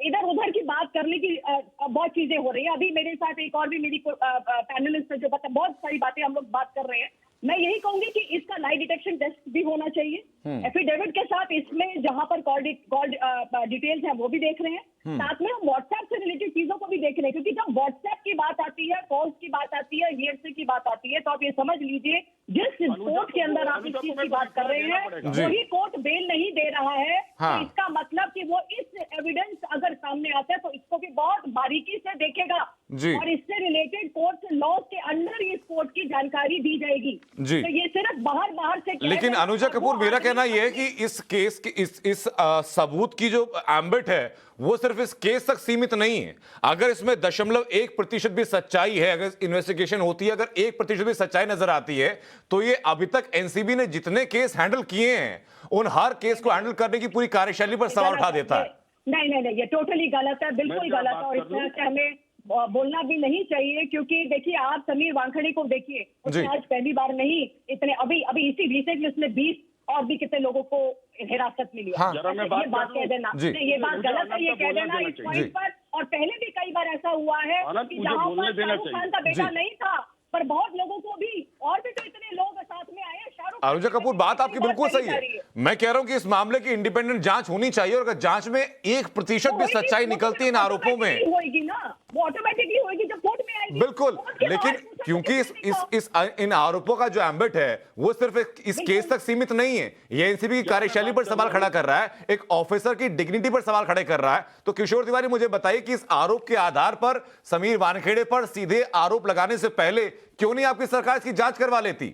इधर उधर की बात करने की बहुत चीजें हो रही हैं। अभी मेरे साथ एक और भी मेरी पैनलिस्ट है जो बहुत सारी बातें हम लोग बात कर रहे हैं। मैं यही कहूंगी कि इसका लाई डिटेक्शन टेस्ट भी होना चाहिए एफिडेविट के साथ, इसमें जहां पर कॉल डिटेल्स हैं वो भी देख रहे हैं, साथ में हम व्हाट्सएप से रिलेटेड चीजों को भी देख रहे हैं। क्योंकि जब व्हाट्सएप की बात आती है, कॉल्स की बात आती है, हियरसे की बात आती है, तो आप ये समझ लीजिए जिस कोर्ट के अंदर आप इस चीज की बात कर रहे हैं वही कोर्ट बेल नहीं दे रहा है। तो इसका मतलब कि वो इस एविडेंस अगर सामने आता है तो इसको भी बहुत बारीकी से देखेगा जी। और इससे रिलेटेड कोर्ट लॉ के अंदर इस कोर्ट की जानकारी दी जाएगी जी। तो ये सिर्फ बाहर से लेकिन अनुजा कपूर, मेरा कहना यह है कि इस केस की इस सबूत की जो एम्बिट है वो सिर्फ इस केस तक सीमित नहीं है। अगर इसमें 0.1% भी सच्चाई है, अगर इन्वेस्टिगेशन होती है, अगर 1% भी सच्चाई नजर आती है, तो ये अभी तक एनसीबी ने जितने केस हैंडल किए हैं उन हर केस को हैंडल करने की पूरी कार्यशैली पर सवाल उठा देता है। नहीं, ये टोटली गलत है, बिल्कुल गलत है। और इस तरह से हमें बोलना भी नहीं चाहिए, क्योंकि देखिए आप समीर वानखेड़े को देखिए, उसने आज पहली बार नहीं, इतने अभी इसी रिसेंटली उसने 20 और भी कितने लोगों को हिरासत मिली है। हाँ। ये बात कह देना, ये बात गलत है, ये कह देना इस पॉइंट पर। और पहले भी कई बार ऐसा हुआ है कि जहां पर शाहरुख खान का बेटा नहीं था, पर बहुत लोगों को भी, और भी तो इतने लोग साथ में आए। शाहरुख अनुजा कपूर, बात आपकी बिल्कुल सही है। मैं कह रहा हूं कि इस मामले की इंडिपेंडेंट जांच होनी चाहिए, और अगर जांच में 1% भी सच्चाई निकलती है इन आरोपों में, होगी ना, वो ऑटोमेटिकली होगी जब कोर्ट में आएगी। बिल्कुल। लेकिन क्योंकि इन आरोपों का जो एम्बिट है वो सिर्फ इस केस तक सीमित नहीं है, ये एनसीबी की कार्यशैली पर सवाल खड़ा कर रहा है, एक ऑफिसर की डिग्निटी पर सवाल खड़े कर रहा है। तो किशोर तिवारी, मुझे बताइए कि इस आरोप के आधार पर समीर वानखेड़े पर सीधे आरोप लगाने से पहले क्यों नहीं आपकी सरकार इसकी जांच करवा लेती?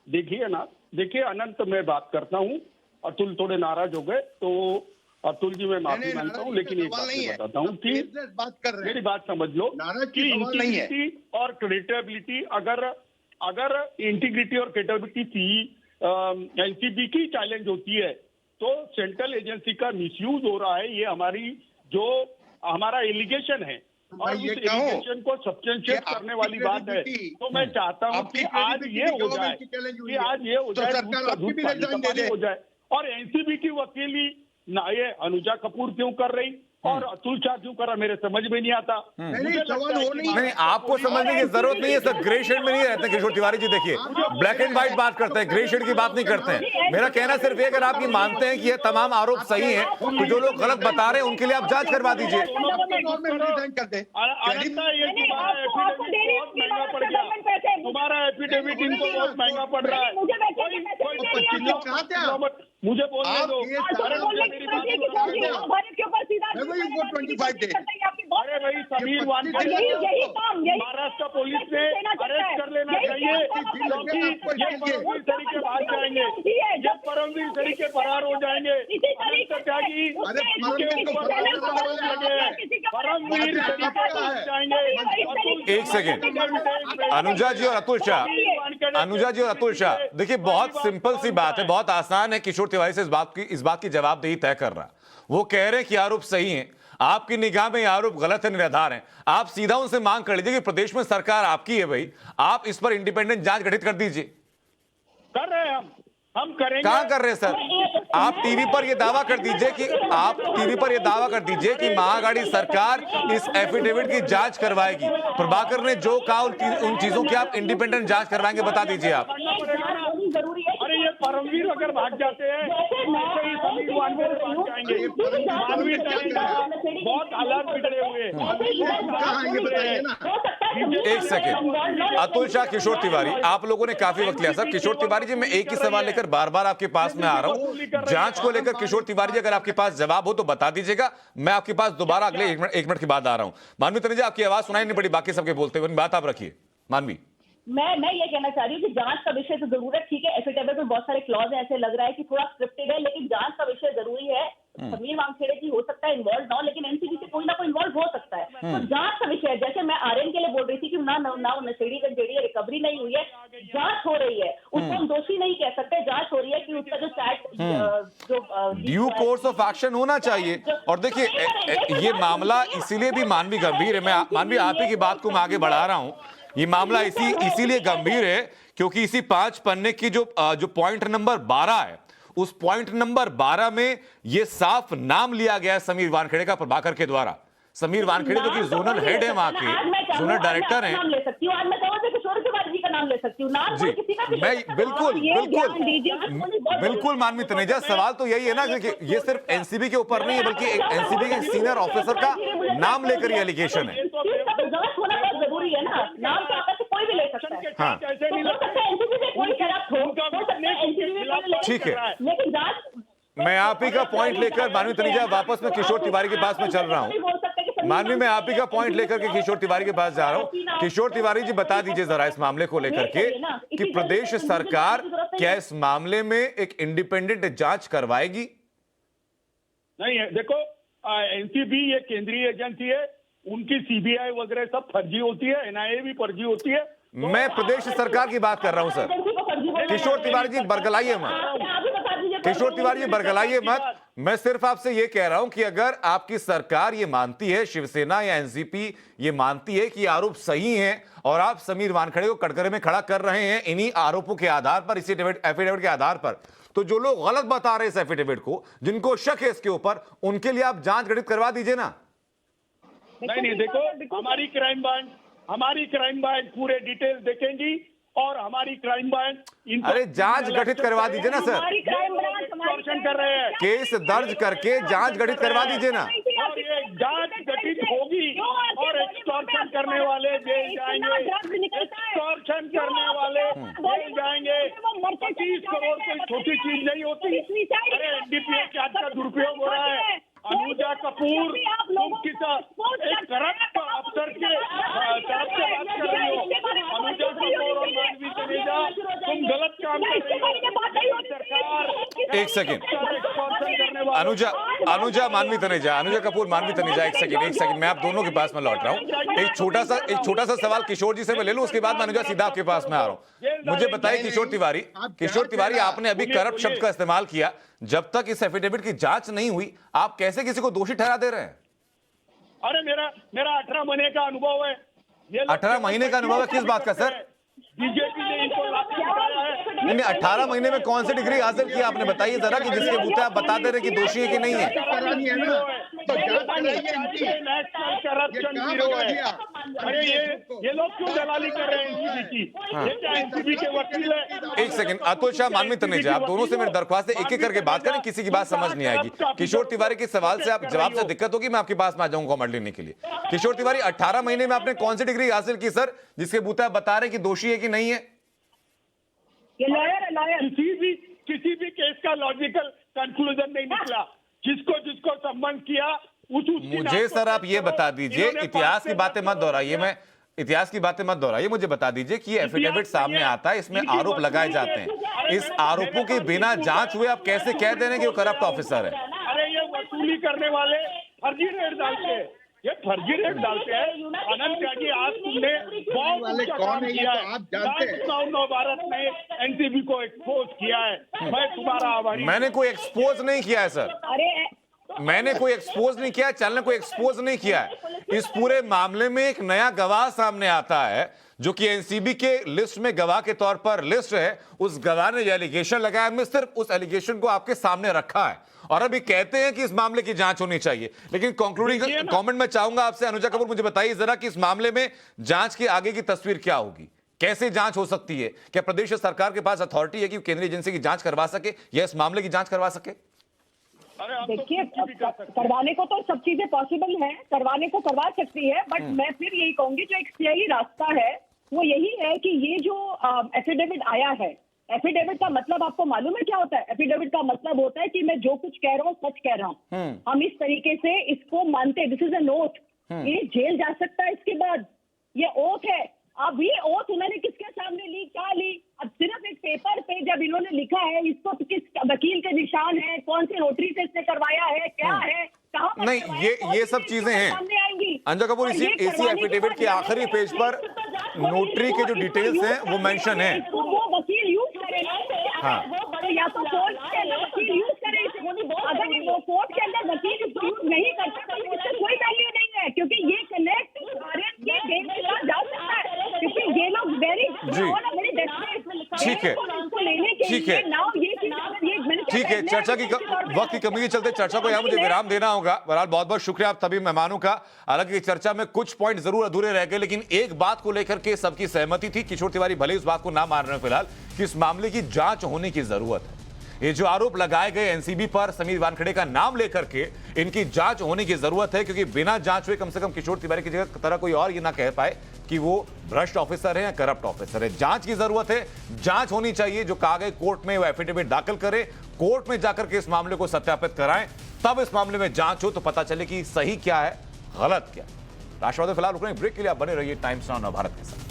देखिए अनंत, मैं बात करता हूँ, अतुल थोड़े नाराज हो गए तो अतुल जी मैं माफी मांगता हूँ, लेकिन एक बात बताता हूँ कि मेरी बात समझ लो कि इंटीग्रिटी और क्रेडिबिलिटी, अगर इंटीग्रिटी और क्रेडिबिलिटी की एनसीबी की चैलेंज होती है तो सेंट्रल एजेंसी का मिसयूज हो रहा है, ये हमारा एलिगेशन है और उस एलिगेशन को सब्सटेंशिएट करने वाली बात है। तो मैं चाहता हूँ कि आज ये हो जाए और एनसीबी की वकीली ना ये अनुजा कपूर क्यों कर रही और अतुल शाह क्यों कर रहा, मेरे समझ में नहीं आता। नहीं, आपको समझने की जरूरत नहीं है सर, ग्रे शेड में नहीं रहते किशोर तिवारी जी। देखिए, ब्लैक एंड व्हाइट बात करते हैं, ग्रे शेड की बात नहीं करते हैं। मेरा कहना सिर्फ ये, अगर आप ये मानते हैं कि ये तमाम आरोप सही हैं, तो जो लोग गलत बता रहे हैं उनके लिए आप जांच करवा दीजिए। तुम्हारा एफिडेविट इनको बहुत महंगा पड़ रहा है। मुझे बोलने दो। अरे भाई, समीर वानखेड़े महाराष्ट्र पुलिस ने अरेस्ट कर लेना चाहिए, क्योंकि ये परमवीर तरीके भाग जाएंगे, ये परमवीर तरीके फरार हो जाएंगे। अनंत त्यागी परमवीर तरीके भाग जाएंगे। एक सेकेंड, अनुजा जी और अतुल शाह, देखिए बहुत सिंपल सी बात है, बहुत आसान है किशोर तिवारी से इस बात की जवाबदेही तय करना। वो कह रहे हैं कि आरोप सही हैं, आपकी निगाह में ये आरोप गलत है, निराधार है। आप सीधा उनसे मांग कर लीजिए कि प्रदेश में सरकार आपकी है भाई, आप इस पर इंडिपेंडेंट जांच गठित कर दीजिए। कर रहे हैं हम करेंगे। कहां कर रहे हैं सर? आप टीवी पर यह दावा कर दीजिए कि महाअघाड़ी सरकार इस एफिडेविट की जांच करवाएगी। प्रभाकर ने जो कहा उन चीजों की आप इंडिपेंडेंट जांच करवाएंगे, बता दीजिए आप। अरे ये परमवीर अगर भाग जाते हैं, समीर वानखेड़े भाग जाएंगे। मानवीय बहुत हालात बिगड़े हुए। एक सेकेंड, अतुल शाह, किशोर तिवारी, आप लोगों ने काफी वक्त लिया सर। किशोर तिवारी जी, मैं एक ही सवाल लेकर बार बार आपके पास में आ रहा हूं, जांच को लेकर। किशोर तिवारी जी, अगर आपके पास जवाब हो तो बता दीजिएगा, मैं आपके पास दोबारा अगले 1 मिनट के बाद आ रहा हूं। मानवी तनुजा, आपकी आवाज सुनाई नहीं पड़ी बाकी सबके बोलते हुए, बात आप रखिए। मानवी, मैं ये कहना चाह रही हूँ कि जांच का विषय तो जरूर है, ठीक है, एफिडेविट में बहुत सारे क्लॉज हैं, ऐसे लग रहा है कि थोड़ा स्क्रिप्टेड है, लेकिन जांच का विषय जरूरी है। समीर वानखेड़े की हो सकता है इन्वॉल्व ना हो, लेकिन एनसीबी से कोई ना कोई इन्वॉल्व हो सकता है। तो जांच का विषय है, जैसे मैं आर्यन के लिए बोल रही थी कि ना नशेड़ी गंजेड़ी रिकवरी नहीं हुई है, जांच हो रही है, उसको हम दोषी नहीं कह सकते। जांच हो रही है कि उसका जो चैट जो ड्यू कोर्स ऑफ एक्शन होना चाहिए। और देखिए, ये मामला इसीलिए भी मानवी गंभीर है। मैं मानवी, आप ही की बात को मैं आगे बढ़ा रहा हूं। ये मामला इसीलिए गंभीर है क्योंकि इसी 5 पन्ने की जो पॉइंट नंबर 12 है, उस पॉइंट नंबर 12 में यह साफ नाम लिया गया है समीर वानखेड़े का, प्रभाकर के द्वारा। समीर वानखेड़े जो कि जोनल हेड है, वहां के जोनल डायरेक्टर हैं। नाम ले सकती हूँ, आज मैं किशोर तिवारी जी का नाम ले सकती हूँ, नाम जी, मैं बिल्कुल मानवी तनुजा, सवाल तो यही है ना कि ये सिर्फ एनसीबी के ऊपर नहीं है, बल्कि एनसीबी के सीनियर ऑफिसर का नाम लेकर ये एलिगेशन है। जरूरी है ना, नाम तो आपस कोई भी ले सकता है। हाँ, ठीक है, लेकिन जांच, मैं आप ही का पॉइंट लेकर मानवी तनुजा वापस में किशोर तिवारी के पास में चल रहा हूं। मानवी, मैं आप ही का पॉइंट लेकर के किशोर तिवारी के पास जा रहा हूं। किशोर तिवारी जी, बता दीजिए जरा इस मामले को लेकर के कि प्रदेश सरकार क्या इस मामले में एक इंडिपेंडेंट जांच करवाएगी? नहीं है, देखो एनसीबी ये केंद्रीय एजेंसी है, उनकी सीबीआई वगैरह सब फर्जी होती है, एनआईए भी फर्जी होती है। मैं प्रदेश सरकार की बात कर रहा हूं सर। किशोर तिवारी जी बरगलाइए मत, किशोर तिवारी जी बरगलाइए मत। मैं सिर्फ आपसे ये कह रहा हूं कि अगर आपकी सरकार ये मानती है, शिवसेना या एनसीपी ये मानती है कि आरोप सही हैं और आप समीर वानखेड़े को कटघरे में खड़ा कर रहे हैं इन्हीं आरोपों के आधार पर, इसी एफिडेविट के आधार पर, तो जो लोग गलत बता रहे हैं इस एफिडेविट को, जिनको शक है इसके ऊपर, उनके लिए आप जांच गठित करवा दीजिए ना। नहीं, देखो हमारी क्राइम ब्रांच पूरे डिटेल देखेंगी और हमारी क्राइम ब्रांच अरे जांच गठित करवा दीजिए ना सर, एक्सटॉर्शन कर रहे हैं, केस दर्ज करके जांच गठित करवा दीजिए ना। और ये जांच गठित होगी और एक्सटॉर्शन करने वाले जेल जाएंगे, एक्सटॉर्शन करने वाले जेल जाएंगे। 25 करोड़ कोई छोटी चीज नहीं होती। अरे एनडीपीएस के आज का दुरुपयोग हो रहा है। अनुजा कपूर तुम किस एक करप्ट अफसर के तरफ से बात कर रही हो। अनुजा कपूर और मानवी तनेजा तुम गलत काम कर रही हो। सरकार एक सेकंड, अनुजा मानवी तनेजा, अनुजा कपूर मानवी तनेजा, एक सेकंड, मैं आप दोनों के पास में लौट रहा हूं। एक छोटा सा सवाल किशोर जी से मैं ले लूं, उसके बाद मैं अनुजा सीधा आपके पास में आ रहा हूं। मुझे बताइए किशोर तिवारी, आपने अभी करप्ट शब्द का इस्तेमाल किया। जब तक इस एफिडेविट की जांच नहीं हुई, आप कैसे किसी को दोषी ठहरा दे रहे हैं? अरे मेरा 18 महीने का अनुभव है। 18 महीने का अनुभव है किस बात का सर? बीजेपी ने इनको लाके बिठाया है। नहीं, 18 महीने में कौन सी डिग्री हासिल की आपने? बताइए जरा कि जिसके बूते आप बता दे रहे कि दोषी है कि नहीं है। अरे ये लोग क्यों दलाली कर रहे हैं एनसीबी की? ये क्या एनसीबी के वकील है? एक सेकंड, अतुल शाह, मानवी तनेजा, आप दोनों से मेरी दरख्वास्त है एक एक करके बात करें, किसी की बात समझ नहीं आएगी। किशोर तिवारी के सवाल से आप जवाब से दिक्कत होगी, मैं आपके पास में आ जाऊंगा कमेंट लेने के लिए। किशोर तिवारी, 18 महीने में आपने कौन सी डिग्री हासिल की सर, जिसके बूते आप बता रहे हैं कि दोषी है कि नहीं है? ये लॉयर है, लॉयर। किसी भी केस का लॉजिकल कंक्लूजन नहीं निकला। जिसको संबंध किया मुझे सर आप ये बता दीजिए, इतिहास की बातें मत दोहराइए, मैं इतिहास की बातें मत दोहराइए, मुझे बता दीजिए कि एफिडेविट सामने आता है, इसमें आरोप लगाए जाते हैं, इस आरोपों के बिना जांच हुए आप कैसे कह दे रहे हैं कि वो करप्ट ऑफिसर है? अरे ये वसूली करने वाले फर्जी रेट डालते हैं, ये फर्जी रेट डालते हैं। आनंद त्यागी, आज तुमने बहुत अच्छा काम किया है, नव भारत ने एनसीबी को एक्सपोज किया है, मैं तुम्हारा आभारी। मैंने कोई एक्सपोज नहीं किया है सर, मैंने कोई एक्सपोज नहीं किया, चैनल को एक्सपोज नहीं किया है। इस पूरे मामले में एक नया गवाह सामने आता है जो कि एनसीबी के लिस्ट में गवाह के तौर पर लिस्ट है। उस गवाह ने एलिगेशन लगाया, मैं सिर्फ उस एलिगेशन को आपके सामने रखा है और अभी कहते हैं कि इस मामले की जांच होनी चाहिए। लेकिन कंक्लूडिंग कमेंट में चाहूंगा आपसे, अनुजा कपूर, मुझे बताइए जरा कि इस मामले में जांच की आगे की तस्वीर क्या होगी, कैसे जांच हो सकती है? क्या प्रदेश सरकार के पास अथॉरिटी है कि केंद्रीय एजेंसी की जांच करवा सके या इस मामले की जांच करवा सके? देखिए, करवाने को तो सब चीजें पॉसिबल है, करवाने को करवा सकती है, बट मैं फिर यही कहूंगी जो एक सही रास्ता है वो यही है कि ये जो एफिडेविट आया है, एफिडेविट का मतलब आपको मालूम है क्या होता है? एफिडेविट का मतलब होता है कि मैं जो कुछ कह रहा हूँ सच कह रहा हूँ। हम इस तरीके से इसको मानते, दिस इज एन ओथ। ये जेल जा सकता है इसके बाद, ये ओथ है। अब ये ओथ उन्होंने किसके सामने ली, क्या ली? अब सिर्फ एक पेपर पे जब इन्होंने लिखा है, इसको किस वकील के निशान है, कौन से नोटरी से इसने करवाया है, क्या है, कहाँ पर नहीं, ये सब चीजें हैं अनुजा कपूर। इसी एफिडेविट के आखिरी पेज पर नोटरी के जो डिटेल्स हैं वो मेंशन है। तो वो वकील यूज करेगा। हाँ, तो या तो कोर्ट के अंदर वकील यूज करे, अगर वो कोर्ट के अंदर वकील इसको यूज नहीं करता तो इससे कोई वैल्यू नहीं है, क्योंकि ये कनेक्ट भारत के बेल के साथ जा सकता है, क्योंकि ये लोग वेरी ठीक है, ठीक है, ठीक है। चर्चा की वक्त की कमी के चलते चर्चा को यहाँ मुझे विराम देना होगा। बहरहाल बहुत बहुत शुक्रिया आप सभी मेहमानों का। हालांकि चर्चा में कुछ पॉइंट जरूर अधूरे रह गए, लेकिन एक बात को लेकर के सबकी सहमति थी। किशोर तिवारी भले इस बात को ना मान रहे हैं फिलहाल कि इस मामले की जांच होने की जरूरत है। ये जो आरोप लगाए गए एनसीबी पर समीर वानखेड़े का नाम लेकर के, इनकी जांच होने की जरूरत है, क्योंकि बिना जांच हुए कम से कम किशोर तिवारी की तरह कोई और ये ना कह पाए कि वो भ्रष्ट ऑफिसर है या करप्ट ऑफिसर है। जांच की जरूरत है, जांच होनी चाहिए। जो कहा गया कोर्ट में वो एफिडेविट दाखिल करे, कोर्ट में जाकर के इस मामले को सत्यापित कराएं, तब इस मामले में जांच हो तो पता चले कि सही क्या है, गलत क्या? राष्ट्रवादी फिलहाल रुक रहे हैं ब्रेक के लिए, आप बने रहिए टाइम्स नाउ नवभारत के साथ।